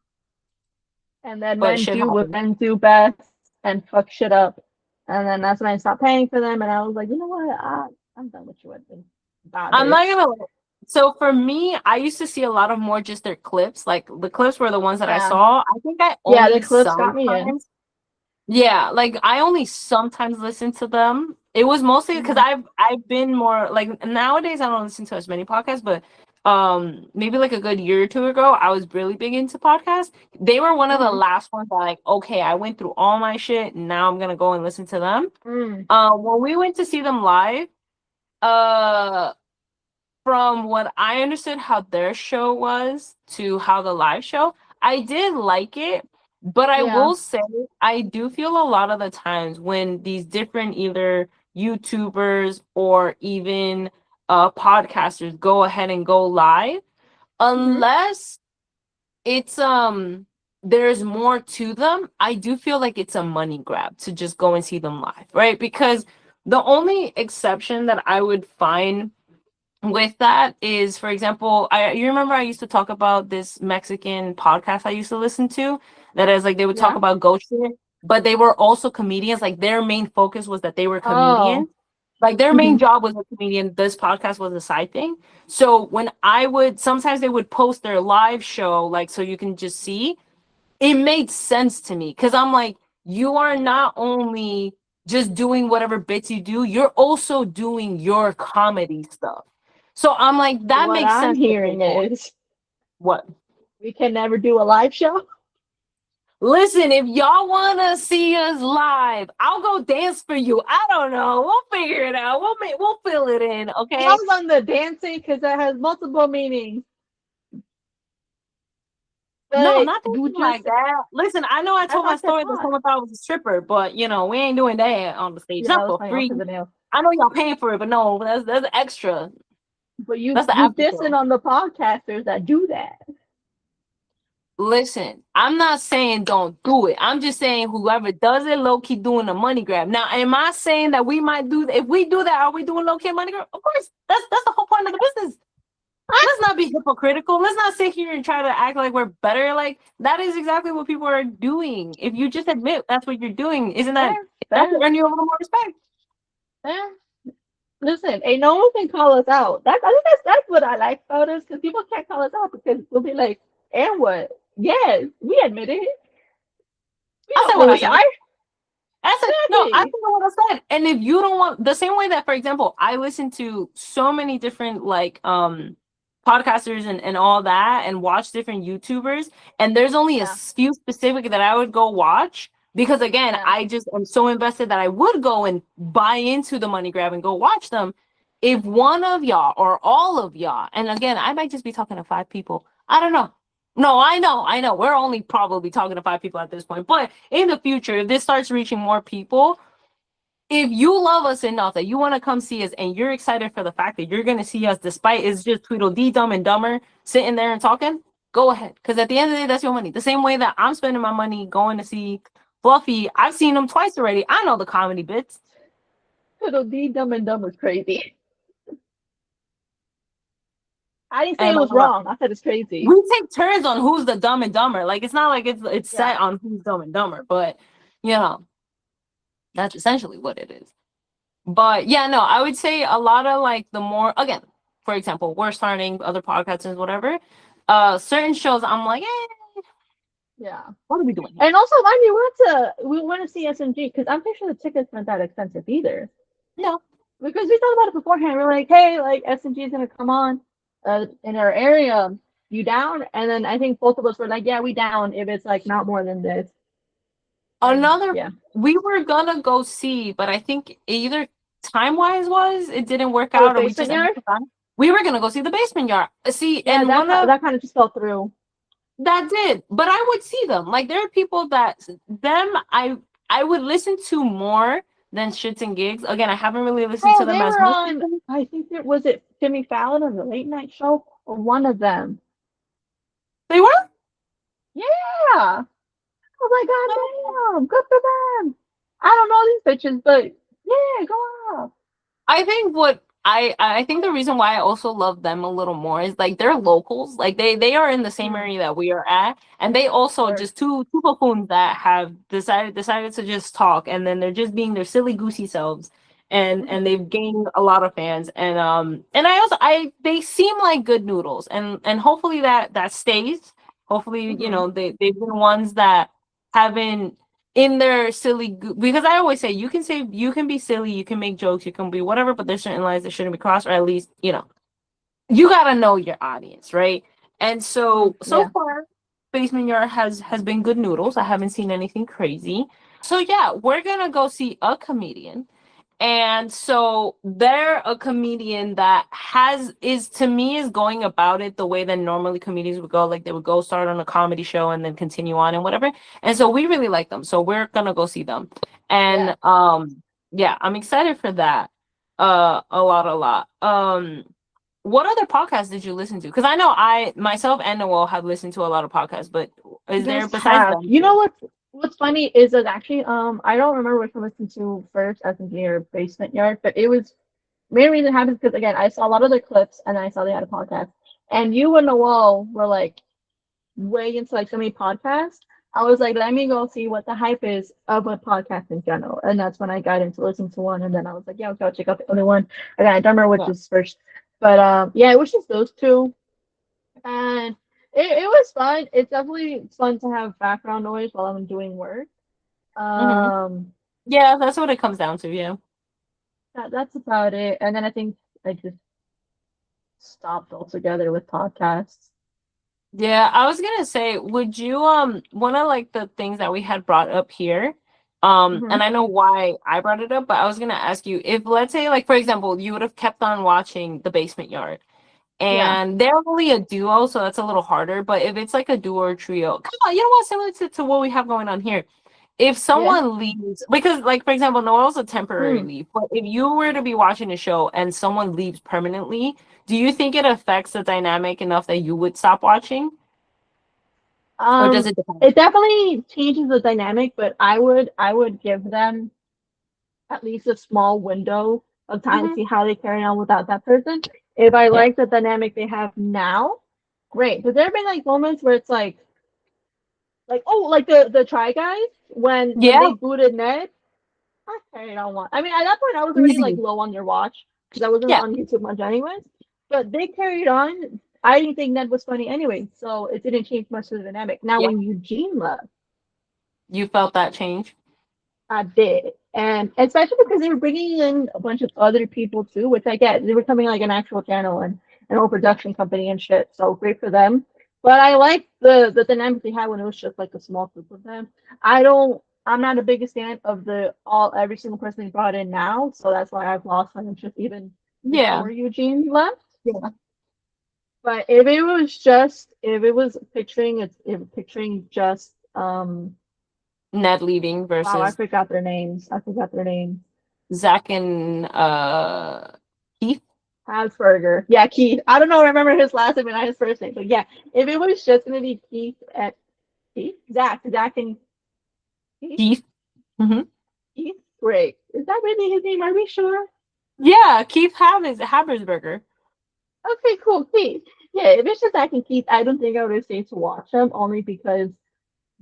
and then But men shit do what happens. men do best and fuck shit up. And then that's when I stopped paying for them, and I was like, you know what? I'm done with you. I've been I'm not bothered. gonna lie. So for me, I used to see a lot of more just their clips. Like the clips were the ones that I Yeah, saw. I think I yeah. The only clips got me in. sometimes Yeah, like I only sometimes listen to them. It was mostly because Mhm. I've been more like nowadays I don't listen to as many podcasts, but maybe like a good year or two ago, I was really big into podcasts. They were one of the Mhm. last ones that like, okay, I went through all my shit, now I'm gonna go and listen to them. Mm. When we went to see them live, uh from what I understood how their show was to how the live show, I did like it, but I Yeah. will say I do feel a lot of the times when these different either YouTubers or even podcasters go ahead and go live, Mhm. unless it's there's more to them, I do feel like it's a money grab to just go and see them live, right? Because the only exception that I would find with that is, for example, you remember I used to talk about this Mexican podcast I used to listen to that is like they would talk Yeah. about ghost shit, but they were also comedians. Like their main focus was that they were Oh. comedians. Like their main Mhm. job was a comedian. This podcast was a side thing. So when I would sometimes they would post their live show, like so you can just see, it made sense to me because I'm like, you are not only just doing whatever bits you do, you're also doing your comedy stuff. So I'm like, that What makes I'm sense to pay hearing more. is What? we can never do a live show. Listen, if y'all wanna see us live, I'll go dance for you. I don't know. We'll figure it out. We'll fill it in, okay? Pause on the dancing because that has multiple meanings. No, But not you thinking just, like that. Listen, I know I that's told my like the story that thought. someone thought I was a stripper, but you know, we ain't doing that on the stage. Yeah, I Not was for playing off free. to the nail. I know y'all paying for it, but no, that's extra. But you That's the you after dissing show. on the podcasters that do that. Listen, I'm not saying don't do it. I'm just saying whoever does it, low key doing a money grab. Now, am I saying that we might do if we do that? Are we doing low key money grab? Of course, that's the whole point of the business. Let's not be hypocritical. Let's not sit here and try to act like we're better. Like that is exactly what people are doing. If you just admit that's what you're doing, isn't that Fair, that should fair, earn you a little more respect? fair. Listen, ain't no one can call us out. I think that's what I like about us because people can't call us out because we'll be like, and what? Yes, we admit it. We I know said who what I we said. are. I said, no, I Exactly. think what I said. And if you don't want the same way that, for example, I listen to so many different like podcasters and all that and watch different YouTubers, and there's only a Yeah, few specific that I would go watch because again, yeah. I just am so invested that I would go and buy into the money grab and go watch them. If one of y'all or all of y'all, and again, I might just be talking to five people. I don't know. No, I know. We're only probably talking to five people at this point. But in the future, if this starts reaching more people, if you love us enough that you want to come see us and you're excited for the fact that you're going to see us despite it's just Tweedledee Dumb and Dumber sitting there and talking, go ahead. Because at the end of the day, that's your money. The same way that I'm spending my money going to see Fluffy, I've seen him twice already. I know the comedy bits. Little D Dumb and Dumb was crazy. I didn't say it Am I was right? wrong. I said it's crazy. We take turns on who's the dumb and dumber. Like it's not like it's set Yeah. on who's dumb and dumber, but you know, that's essentially what it is. But yeah, no, I would say a lot of like the more again, for example, we're starting other podcasts and whatever. Certain shows I'm like, Yeah. what are we doing here? And also, mind you, we want to see SMG because I'm pretty sure the tickets weren't that expensive either. No. Because we thought about it beforehand. We are like, hey, like SMG is gonna come on, in our area. You down? And then I think both of us were like, yeah, we down if it's like not more than this. And Another yeah. we were gonna go see, but I think either time wise was it didn't work Oh, the out or we basement just ended yard. up on. We were gonna go see the basement yard. See, Yeah, and that one of that kind of just fell through. that did, but I would see them. Like there are people that them I would listen to more than shits and gigs. Again, I haven't really listened to Oh, them they as were much. on. I think it was it Jimmy Fallon on the late night show or one of them. They were. Yeah. I was like, God damn, good for them. I don't know these bitches, but yeah, go off. I think what I think the reason why I also love them a little more is like they're locals. Like they are in the same Mm, area that we are at, and they also or just two buffoons that have decided to just talk, and then they're just being their silly goosey selves, and mhm, they've gained a lot of fans, and I also I they seem like good noodles, and hopefully that stays. Hopefully, you mhm. know they've been ones that haven't in their because I always say you can be silly, you can make jokes, you can be whatever, but there's certain lines that shouldn't be crossed, or at least you gotta know your audience, right? And so Yeah. far, Basement Yard has been good noodles. I haven't seen anything crazy. So yeah, we're gonna go see a comedian. And so they're a comedian that is to me is going about it the way that normally comedians would go. Like they would go start on a comedy show and then continue on and whatever. And so we really like them. So we're gonna go see them. Yeah. And yeah, I'm excited for that. A lot. What other podcasts did you listen to? Because I know I myself and Noel have listened to a lot of podcasts, but is there Just besides have. them? You know what's funny is that actually I don't remember which one I listened to first as in your basement yard, but it was main reason it happened because again I saw a lot of their clips and then I saw they had a podcast. And you and Noel were like way into like so many podcasts. I was like, let me go see what the hype is of a podcast in general. And that's when I got into listening to one and then I was like, yeah, okay, I'll check out the other one. Again, I don't remember which Yeah. was first. But yeah, it was just those two. And it was fun. It's definitely fun to have background noise while I'm doing work. Hmm. Um, Yeah, that's what it comes down to. Yeah. that's about it. And then I think I just stopped altogether with podcasts. Yeah, I was gonna say, would you one of like the things that we had brought up here, Hmm. and I know why I brought it up, but I was gonna ask you if let's say like for example, you would have kept on watching The Basement Yard, Yeah, and they're only a duo, so that's a little harder. But if it's like a duo or trio, come on, you know what, similar to what we have going on here. If yeah. someone leaves, because like for example, Noel's a temporary Hmm. leave, but if you were to be watching a show and someone leaves permanently, do you think it affects the dynamic enough that you would stop watching? Or does Um, it depend? it definitely changes the dynamic, but I would give them at least a small window of time to Hmm. see how they carry on without that person. If I Yeah. like the dynamic they have now, great. But there have been like moments where it's like oh like the Try Guys when Yeah. they booted Ned. I carried on one. I mean at that point I was already like Easy. low on their watch because I wasn't Yeah. on YouTube much anyways. But they carried on. I didn't think Ned was funny anyway, so it didn't change much of the dynamic. Now Yeah. when Eugene left, You felt that change. I did. And especially because they were bringing in a bunch of other people too, which I get. They were coming like an actual channel and an whole Yeah. production company and shit. So great for them. But I like the dynamic they had when it was just like a small group of them. I'm not a biggest fan of the all every single person they brought in now. So that's why I've lost my interest even Yeah. before Eugene left. Yeah. But if it was picturing just Ned leaving wow, I versus forgot their names. I forgot their names. Zach and Keith. Asperger. Yeah, Keith. I don't know, remember his last name and not his first name. But yeah, if it was just gonna be Keith and Keith, Zach and Keith, Keith. Hmm. Keith, great. Is that really his name? Are we sure? Yeah, Keith Habersberger. Okay, cool, Keith. Yeah, if it's just Zach and Keith, I don't think I would say to watch them only because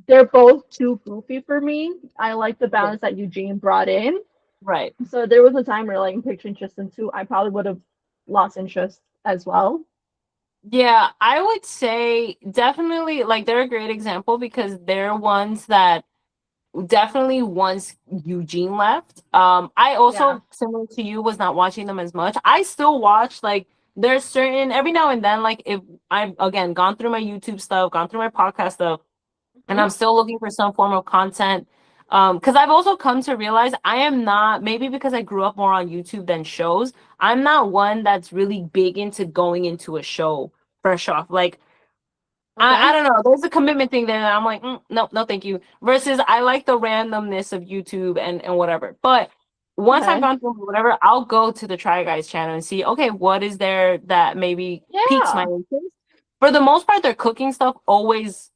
they're both too goofy for me. I like the Yeah. balance that Eugene brought in. Right. So there was a time where like in picturing Tristan too, I probably would have lost interest as well. Yeah, I would say definitely like they're a great example because they're ones that definitely once Eugene left. I Yeah. also, similar to you, was not watching them as much. I still watch like there's certain every now and then, like if I've again gone through my YouTube stuff, gone through my podcast stuff, and Mhm. I'm still looking for some form of content. Because I've also come to realize I am not, maybe because I grew up more on YouTube than shows, I'm not one that's really big into going into a show fresh off. Like I Okay. don't know. There's a commitment thing there that I'm like, no, no, thank you. Versus I like the randomness of YouTube and whatever. But once I've Okay. gone through whatever, I'll go to the Try Guys channel and see, okay, what is there that maybe piques my Yeah. interest. For the most part, their cooking stuff always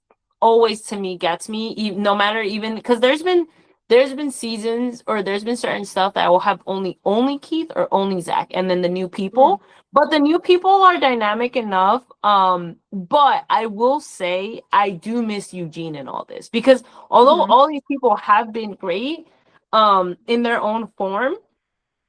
to me gets me, no matter even because there's been seasons or there's been certain stuff that will have only Keith or only Zach, and then the new Mm. people. But the new people are dynamic enough. But I will say I do miss Eugene in all this because although Hmm. all these people have been great, in their own form,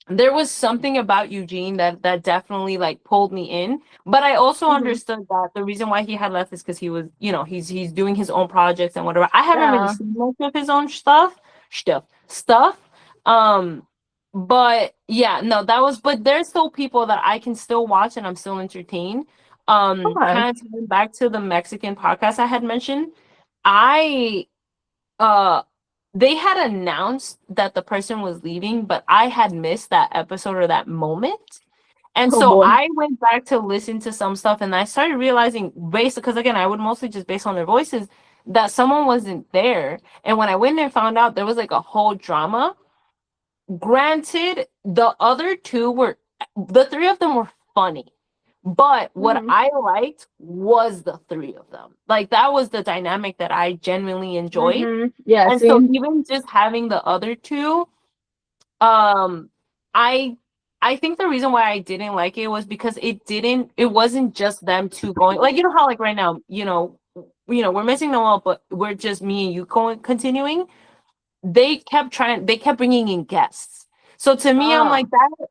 there was something about Eugene that definitely like pulled me in. But I also Hmm. understood that the reason why he had left is because he was, he's doing his own projects and whatever. I haven't really Yeah. seen much of his own stuff. Um, but yeah, no, that was. But there's still people that I can still watch and I'm still entertained. Okay. Kind of going back to the Mexican podcast I had mentioned. I uh they had announced that the person was leaving, but I had missed that episode or that moment. And Oh so boy. I went back to listen to some stuff and I started realizing, based because again, I would mostly just base on their voices, that someone wasn't there. And when I went and found out there was like a whole drama, granted, the three of them were funny. But what Hmm. I liked was the three of them. Like that was the dynamic that I genuinely enjoyed. Hmm. Yeah. And so Same. even just having the other two, um, I I think the reason why I didn't like it was because it wasn't just them two going, like, how like right now, we're missing Noel, but we're just me and you going continuing. They kept bringing in guests. So to me, I'm like, Oh. that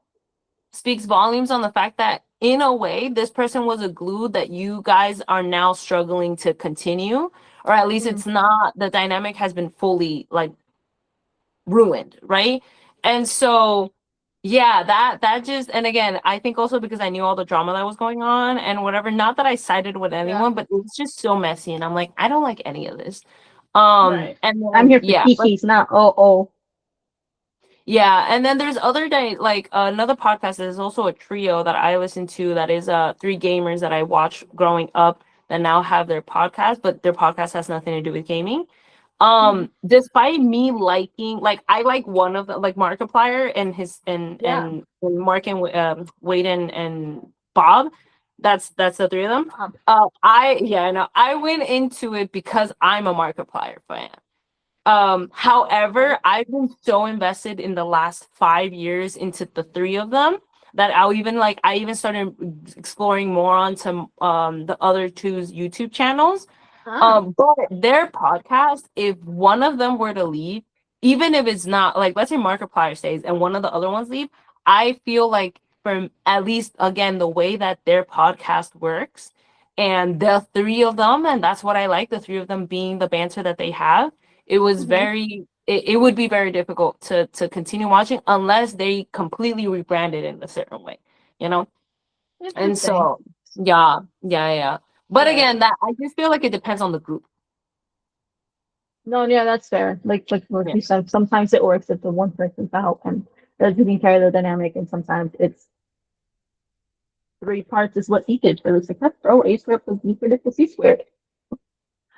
speaks volumes on the fact that in a way this person was a glue that you guys are now struggling to continue, or at least Mm. it's not, the dynamic has been fully like ruined, right? And so yeah, that just, and again, I think also because I knew all the drama that was going on and whatever, not that I sided with Yeah. anyone, but it was just so messy and I'm like, I don't like any of this. Right. And I'm then here for yeah, but Kiki's, not oh. yeah, and then there's other day, like another podcast. There's also a trio that I listen to that is three gamers that I watched growing up that now have their podcast, but their podcast has nothing to do with gaming. Hmm. Despite me liking, like, I like one of the, like, Markiplier and his Yeah. and Mark and Wade and Bob. That's the three of them. I yeah, no, I went into it because I'm a Markiplier fan. Okay. However, I've been so invested in the last 5 years into the three of them that I even started exploring more onto the other two's YouTube channels. Ah. But their podcast, if one of them were to leave, even if it's not like, let's say Markiplier stays and one of the other ones leave, I feel like, from at least again the way that their podcast works and the three of them, and that's what I like, the three of them being the banter that they have, Hmm. it would be very difficult to continue watching unless they completely rebranded in a certain way, you know? And Interesting. so yeah. But Right. again, that I just feel like it depends on the group. No, yeah, that's fair. Like what Yeah. you said, sometimes it works if the one person's out and they're taking care of the dynamic, and sometimes it's three parts is what needed for the success. Oh, A squared plus B squared equals C squared.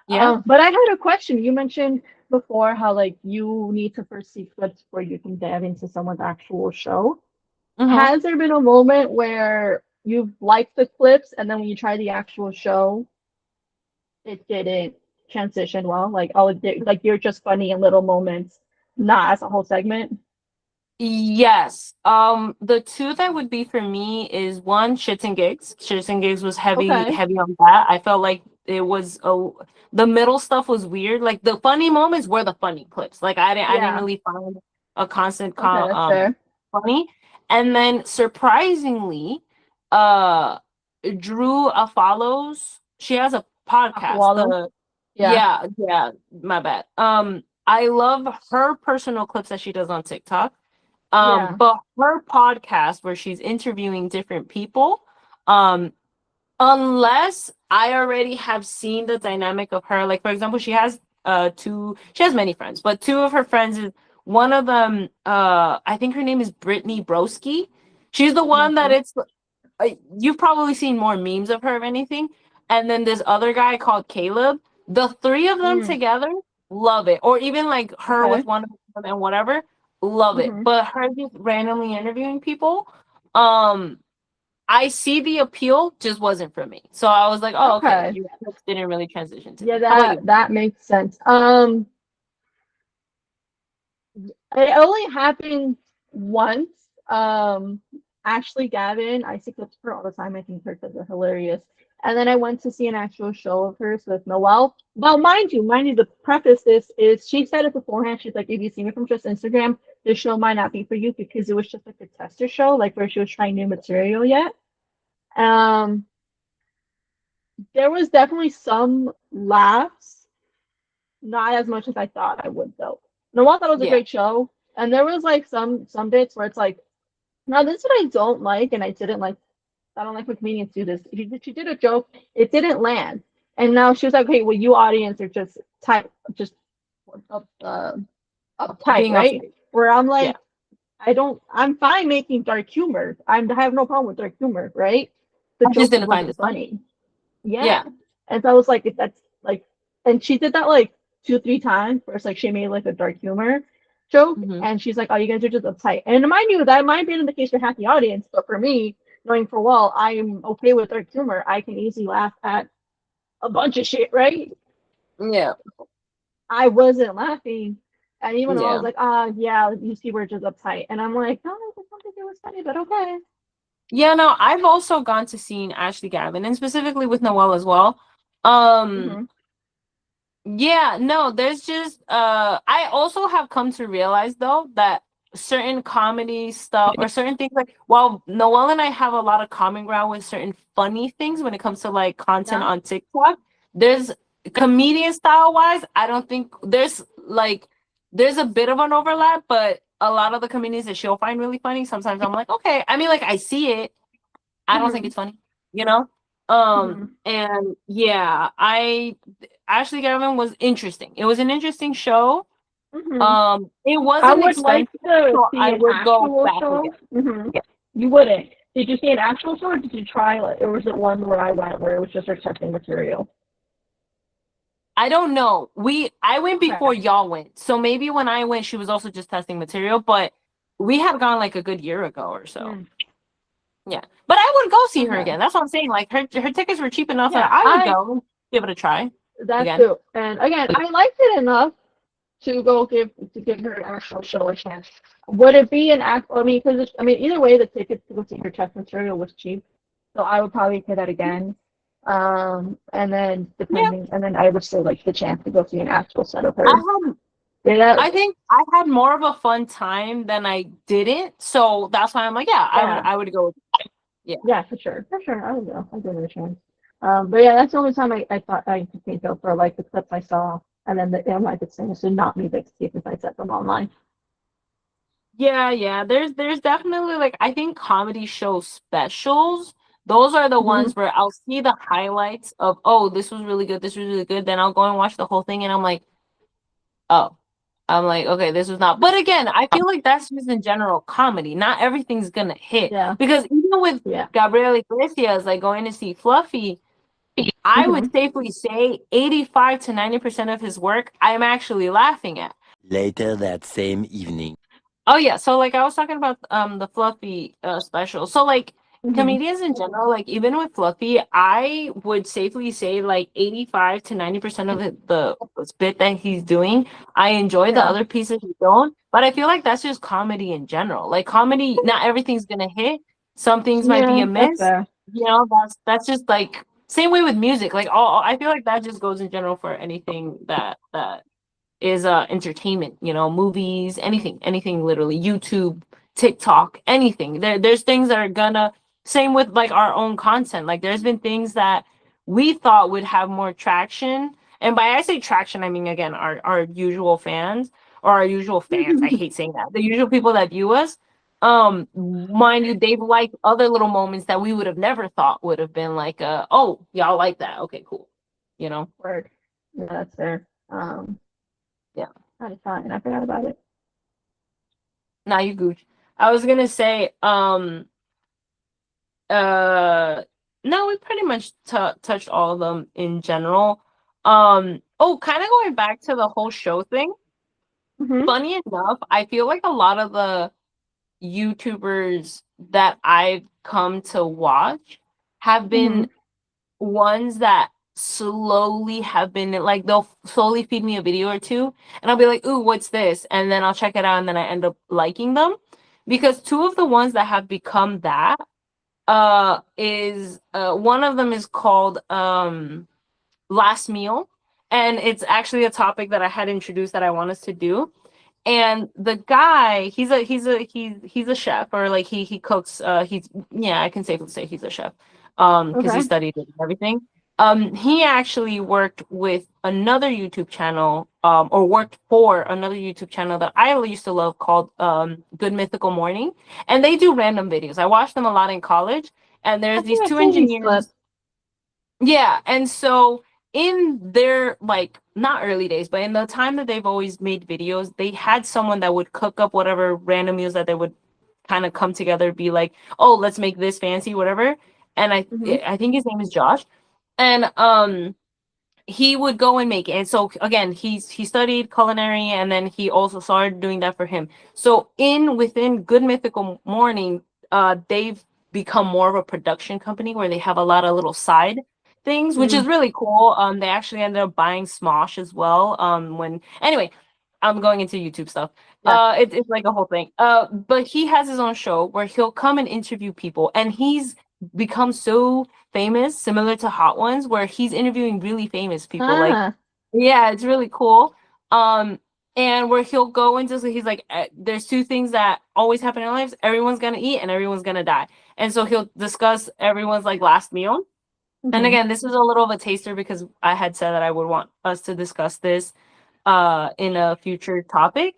Yeah. But I had a question. You mentioned before how like you need to first see clips before you can dive into someone's actual show. Mm-hmm. Has there been a moment where you've liked the clips and then when you try the actual show, it didn't transition well? Like, oh, like you're just funny in little moments, not as a whole segment. Yes. The two that would be for me is one, Shits and Gigs. Shits and Gigs was Okay. heavy on that. I felt like it was the middle stuff was weird. Like the funny moments were the funny clips. Like I didn't Yeah. really find a constant Okay, that's fair. funny. And then surprisingly, uh Drew follows. She has a podcast. Aqualo. Yeah. Yeah, my bad. I love her personal clips that she does on TikTok. Yeah. But her podcast where she's interviewing different people, um, unless I already have seen the dynamic of her, like for example, she has many friends, but two of her friends is one of them, I think her name is Brittany Broski. She's the I'm not one that sure. it's you've probably seen more memes of her, if anything. And then this other guy called Caleb. The three of them Mm, together, love it. Or even like her with okay. one of them and whatever, love it. Hmm. But her just randomly interviewing people, um, I see the appeal, just wasn't for me. So I was like, oh, okay, Okay. you didn't really transition to Yeah, me. How about you? that makes sense. It only happened once. Um, Ashley Gavin, I see clips of her all the time. I think her clips are hilarious. And then I went to see an actual show of hers with Noelle. Well, mind you, to preface this is she said it beforehand. She's like, if you see me from just Instagram, this show might not be for you because it was just like a tester show, like where she was trying new material yet. Um, there was definitely some laughs, not as much as I thought I would though. Noelle thought it was a Yeah. great show, and there was like some bits where it's like, now this is what I don't like, and I didn't like. I don't like when comedians do this. She did a joke, it didn't land, and now she was like, "Okay, well, you audience are just tight, just up, uptight, Being right?" upset. Where I'm Yeah. like, I don't. I'm fine making dark humor. I have no problem with dark humor, right? The I just joke just didn't find wasn't this funny. funny. Yeah, Yeah. and so I was like, if that's like, and she did that like 2, 3 times. Where it's like she made like a dark humor joke, Hmm. and she's like, "Oh, you guys are just uptight." And mind you, that might be the case for half the audience, but for me, knowing for well, I'm okay with dark humor. I can easily laugh at a bunch of shit, right? Yeah. I wasn't laughing, and even though I was Yeah. like, "Ah, yeah, these people are just uptight," and I'm like, "No, I don't think it was funny, but okay." Yeah, no, I've also gone to see Ashley Gavin and specifically with Noelle as well. Um, Hmm. yeah, no, there's just I also have come to realize though that certain comedy stuff or certain things like while Noelle and I have a lot of common ground with certain funny things when it comes to like content Yeah. on TikTok, there's comedian style wise, I don't think there's a bit of an overlap, but a lot of the comedians that she'll find really funny, sometimes I'm like, okay. I mean, like I see it, I don't think Hmm. it's funny, you know? Hmm. And yeah, I Ashley Gavin was interesting. It was an interesting show. Hmm. It I wasn't would like expensive, to so see I an would go actual back show. again. Hmm. You wouldn't. Did you see an actual show, or did you try it, or was it one where I went where it was just her testing material? I don't know. I went Okay. before y'all went. So maybe when I went, she was also just testing material, but we had gone like a good year ago or so. Mm. Yeah. But I would go see her Okay. again. That's what I'm saying. Like her tickets were cheap enough that Yeah, I would I go and give it a try that again. too. And again, I liked it enough to go give her an actual show a chance. Would it be an act? I mean, because I mean, either way, the tickets to go see her test material was cheap, so I would probably pay that again. And then Yeah. depending, and then I would still like the chance to go see an actual set of I her. had Yeah, that, I think I had more of a fun time than I didn't. So that's why I'm like, yeah, yeah, I would go. Yeah. yeah, for sure. I would go. I'd give it a chance. But yeah, that's the only time I thought I could think of for like the clips I saw, and then the I could sing, so not me, but see if I set them online. Yeah, yeah. There's definitely like I think comedy show specials. Those are the Hmm. ones where I'll see the highlights of, oh, this was really good, this was really good. Then I'll go and watch the whole thing and oh, I'm like, okay, this was not. But again, I feel like that's just in general comedy. Not everything's gonna hit. Yeah, Because even with yeah. Gabriel Iglesias, like going to see Fluffy, I Hmm. would safely say 85 to 90% of his work I'm actually laughing at. Later that same evening. Oh yeah, so like I was talking about the Fluffy special. So like Hmm. comedians in general, like even with Fluffy, I would safely say like 85 to 90% of the bit that he's doing, I enjoy. The Yeah, other pieces you don't. But I feel like that's just comedy in general. Like comedy, not everything's gonna hit. Some things might be yeah. a That's miss. fair. You know, that's just like same way with music. Like all I feel like that just goes in general for anything that is entertainment, you know, movies, anything literally, YouTube, TikTok, anything. There's things that are gonna same with like our own content. Like there's been things that we thought would have more traction. And by I say traction, I mean again our usual fans or our usual fans. I hate saying that. The usual people that view us. Mind you, they've liked other little moments that we would have never thought would have been like oh, y'all like that. Okay, cool. You know? Word. Yeah, that's fair. Yeah. That is fine. I forgot about it. Now you gooch. I was gonna say, uh, no, we pretty much touched all of them in general. Oh, kind of going back to the whole show thing. Hmm. Funny enough, I feel like a lot of the YouTubers that I've come to watch have Hmm. been ones that slowly have been like they'll slowly feed me a video or two and I'll be like, ooh, what's this? And then I'll check it out and then I end up liking them. Because two of the ones that have become that is one of them is called Last Meal, and it's actually a topic that I had introduced that I want us to do. And the guy, he's a chef, or like he cooks. He's yeah, I can safely say he's a chef, because he Okay. studied it and everything. He actually worked with another YouTube channel, or worked for another YouTube channel that I used to love called Good Mythical Morning, and they do random videos. I watched them a lot in college, and I there's these think I've two seen these engineers. clips. Yeah, and so in their like not early days, but in the time that they've always made videos, they had someone that would cook up whatever random meals that they would kind of come together, be like, "Oh, let's make this fancy, whatever." And Hmm. I think his name is Josh, and he would go and make it. And so again, he studied culinary, and then he also started doing that for him. So in within Good Mythical Morning, they've become more of a production company where they have a lot of little side things, which is Mm. really cool. They actually ended up buying Smosh as well. When anyway, I'm going into YouTube stuff. Yeah. It's like a whole thing. But he has his own show where he'll come and interview people, and he's become so famous, similar to Hot Ones, where he's interviewing really famous people. Like, Ah. yeah, it's really cool. And where he'll go into, so he's like, there's two things that always happen in lives: everyone's gonna eat and everyone's gonna die. And so he'll discuss everyone's like last meal. And Mhm. again, this is a little of a taster because I had said that I would want us to discuss this in a future topic.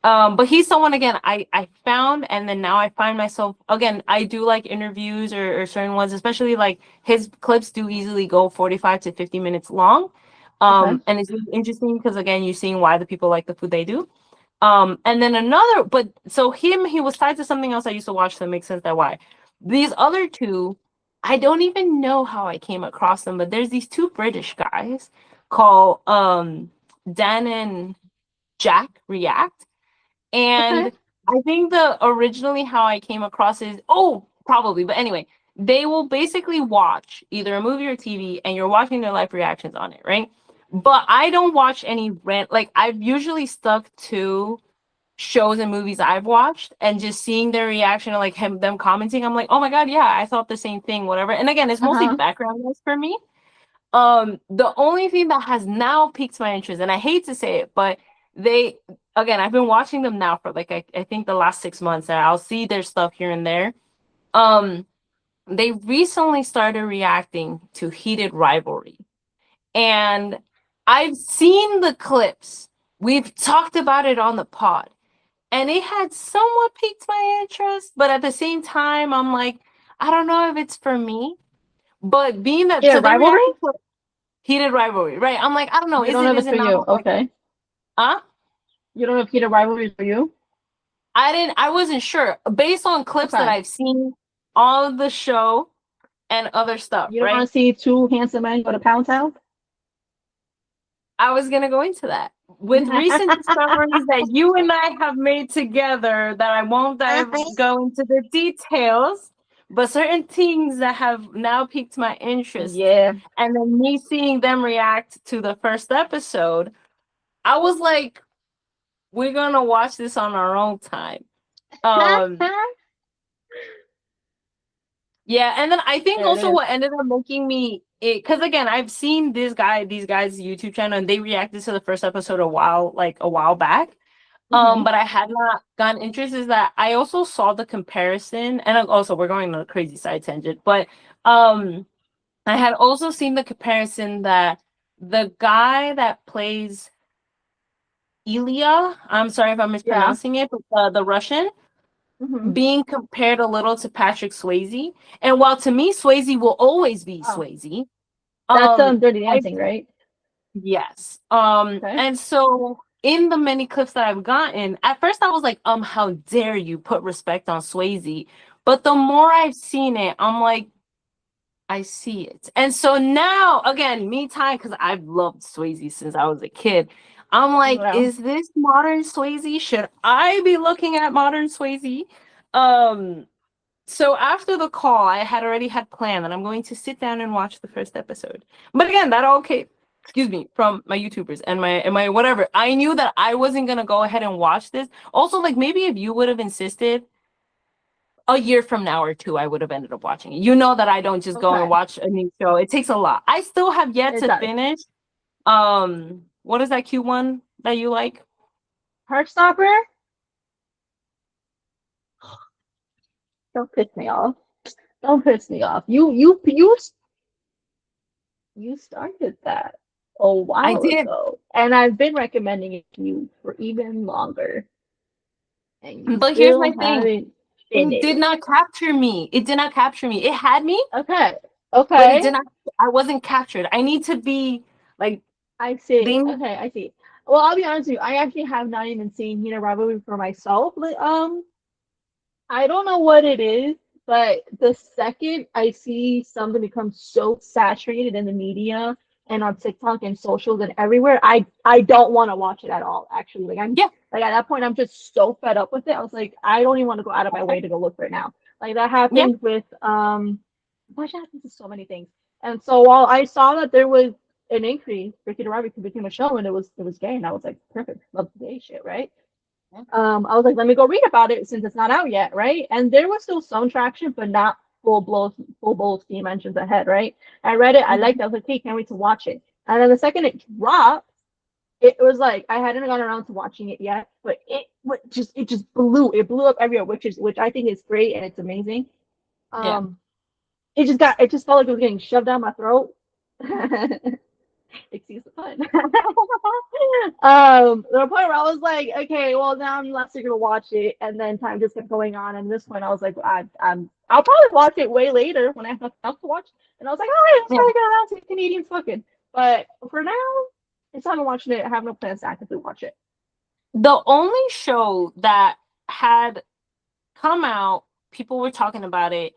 But he's someone again I found, and then now I find myself again, I do like interviews or certain ones, especially like his clips do easily go 45 to 50 minutes long. Okay. And it's really interesting because again, you're seeing why the people like the food they do. And then another, but so he was tied to something else I used to watch, so it makes sense that why. These other two, I don't even know how I came across them, but there's these two British guys called Dan and Jack React. Okay. And I think the originally how I came across is, oh, probably, but anyway, they will basically watch either a movie or TV, and you're watching their live reactions on it, right? But I don't watch any rant, like I've usually stuck to shows and movies I've watched, and just seeing their reaction, like them commenting, I'm like, oh my god, yeah, I thought the same thing, whatever. And again, it's mostly Uh-huh. background noise for me. The only thing that has now piqued my interest, and I hate to say it, but they again, I've been watching them now for like I think the last 6 months, and I'll see their stuff here and there. Um, they recently started reacting to Heated Rivalry, and I've seen the clips. We've talked about it on the pod, and it had somewhat piqued my interest, but at the same time, I'm like, I don't know if it's for me. But being that, Yeah, so they rivalry? reacted to Heated Rivalry, right? I'm like, I don't know, You is don't know it, if is it's it for not? you. Like, Okay. huh? You don't know if heated rivalry is for you? I wasn't sure. Based on clips that Okay. I've seen on the show and other stuff, You don't want right? to see two handsome men go to Pound Town? I was gonna go into that. With recent discoveries that you and I have made together, that I won't go into the details, but certain things that have now piqued my interest, Yeah. and then me seeing them react to the first episode, I was like, we're gonna watch this on our own time. Um, yeah, and then I think There it also is. what ended up making me it, because again, I've seen these guys' YouTube channel, and they reacted to the first episode a while back. Hmm. But I had not gotten interest, is that I also saw the comparison, and also we're going on a crazy side tangent, but I had also seen the comparison that the guy that plays Ilya, I'm sorry if I'm Yeah. mispronouncing it, but the Russian, Hmm. being compared a little to Patrick Swayze. And while to me Swayze will always be Oh, Swayze, that's um Dirty I Dancing, right? yes. Okay. And so in the many clips that I've gotten, at first I was like, how dare you put respect on Swayze? But the more I've seen it, I'm like, I see it. And so now, again, me time, because I've loved Swayze since I was a kid. I'm like, Well, is this modern Swayze? Should I be looking at modern Swayze? Um, so after the call, I had already had planned that I'm going to sit down and watch the first episode. But again, that all came, excuse me, from my YouTubers and my whatever. I knew that I wasn't gonna go ahead and watch this. Also, like maybe if you would have insisted, a year from now or two, I would have ended up watching it. You know that I don't just go Okay. and watch a new show. It takes a lot. I still have yet It to does. finish. What is that cute one that you like? Heartstopper? Don't piss me off. Don't piss me off. You started that a while did. ago, and I've been recommending it to you for even longer, and you But here's still my thing. haven't It did finished. not capture me. It did not capture me. It had me, Okay. but it Okay. did not. I wasn't captured. I need to be like I see. being. Okay, I see. Well, I'll be honest with you. I actually have not even seen Hina Rabu for myself. I don't know what it is, but the second I see something become so saturated in the media and on TikTok and socials and everywhere, I don't want to watch it at all. Actually, Yeah. like at that point, I'm just so fed up with it. I was like, I don't even want to go out of my way to go look for it now. Like that Yeah. happened with what happens with so many things. And so while I saw that there was an increase for Kid Rabbit to become a show and it was gay, and I was like, perfect, love the gay shit, right? I was like, let me go read about it since it's not out yet, right? And there was still some traction, but not full blown steam engines ahead, right? I read it, I liked it, I was like, hey, can't wait to watch it. And then the second it dropped, it was like I hadn't gone around to watching it yet, but it just blew up everywhere, which I think is great and it's amazing. Yeah. It just felt like it was getting shoved down my throat. Excuse the pun. The point where I was like, okay, well now I'm less eager to watch it, and then time just kept going on. And this point, I was like, I'll probably watch it way later when I have nothing else to watch. And I was like, oh, it's probably gonna announce Canadians fucking. But for now, it's time I'm watching it. I have no plans to actively watch it. The only show that had come out, people were talking about it,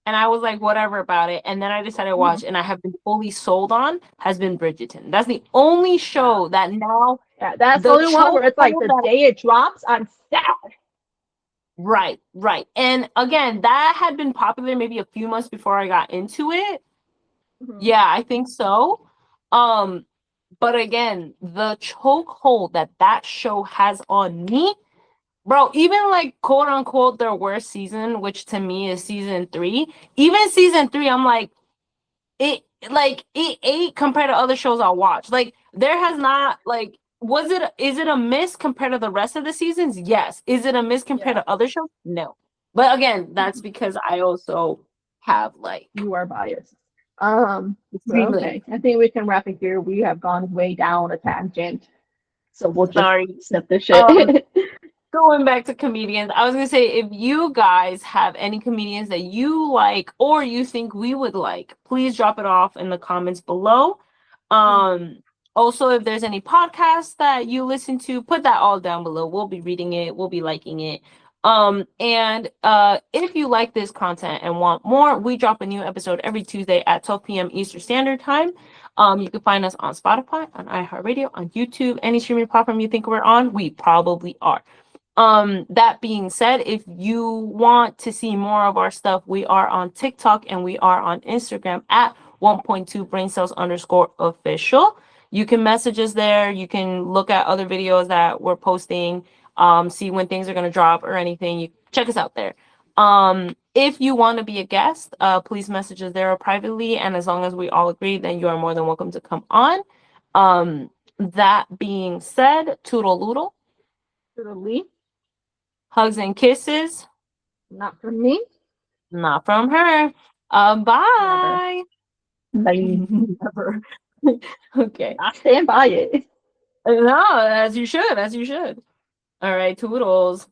and I was like, whatever about it. And then I decided to watch, and I have been fully sold on, has been Bridgerton. That's the only show that now. Yeah, that's the only one where it's like the day it drops, I'm sad. Right. And again, that had been popular maybe a few months before I got into it. Mhm. Yeah, I think so. But again, the chokehold that show has on me, bro, even like quote unquote their worst season, which to me is season 3, even season 3, I'm like, it ate compared to other shows I watch. Like there has not like is it a miss compared to the rest of the seasons? Yes. Is it a miss compared to other shows? No. But again, that's because I also have like You are biased. extremely. Okay. I think we can wrap it here. We have gone way down a tangent. So we'll just Sorry. snip this shit. Going back to comedians, I was gonna say if you guys have any comedians that you like or you think we would like, please drop it off in the comments below. Also, if there's any podcasts that you listen to, put that all down below. We'll be reading it, we'll be liking it. And if you like this content and want more, we drop a new episode every Tuesday at 12 p.m. Eastern Standard Time. You can find us on Spotify, on iHeartRadio, on YouTube, any streaming platform you think we're on, we probably are. That being said, if you want to see more of our stuff, we are on TikTok and we are on Instagram at 1.2 braincells_official. You can message us there. You can look at other videos that we're posting, see when things are going to drop or anything. You check us out there. If you want to be a guest, please message us there privately. And as long as we all agree, then you are more than welcome to come on. That being said, toodle loodle. Totally. Hugs and kisses. Not from me. Not from her. Bye. Bye. Never. Okay. I stand by it. No, as you should. All right, toodles.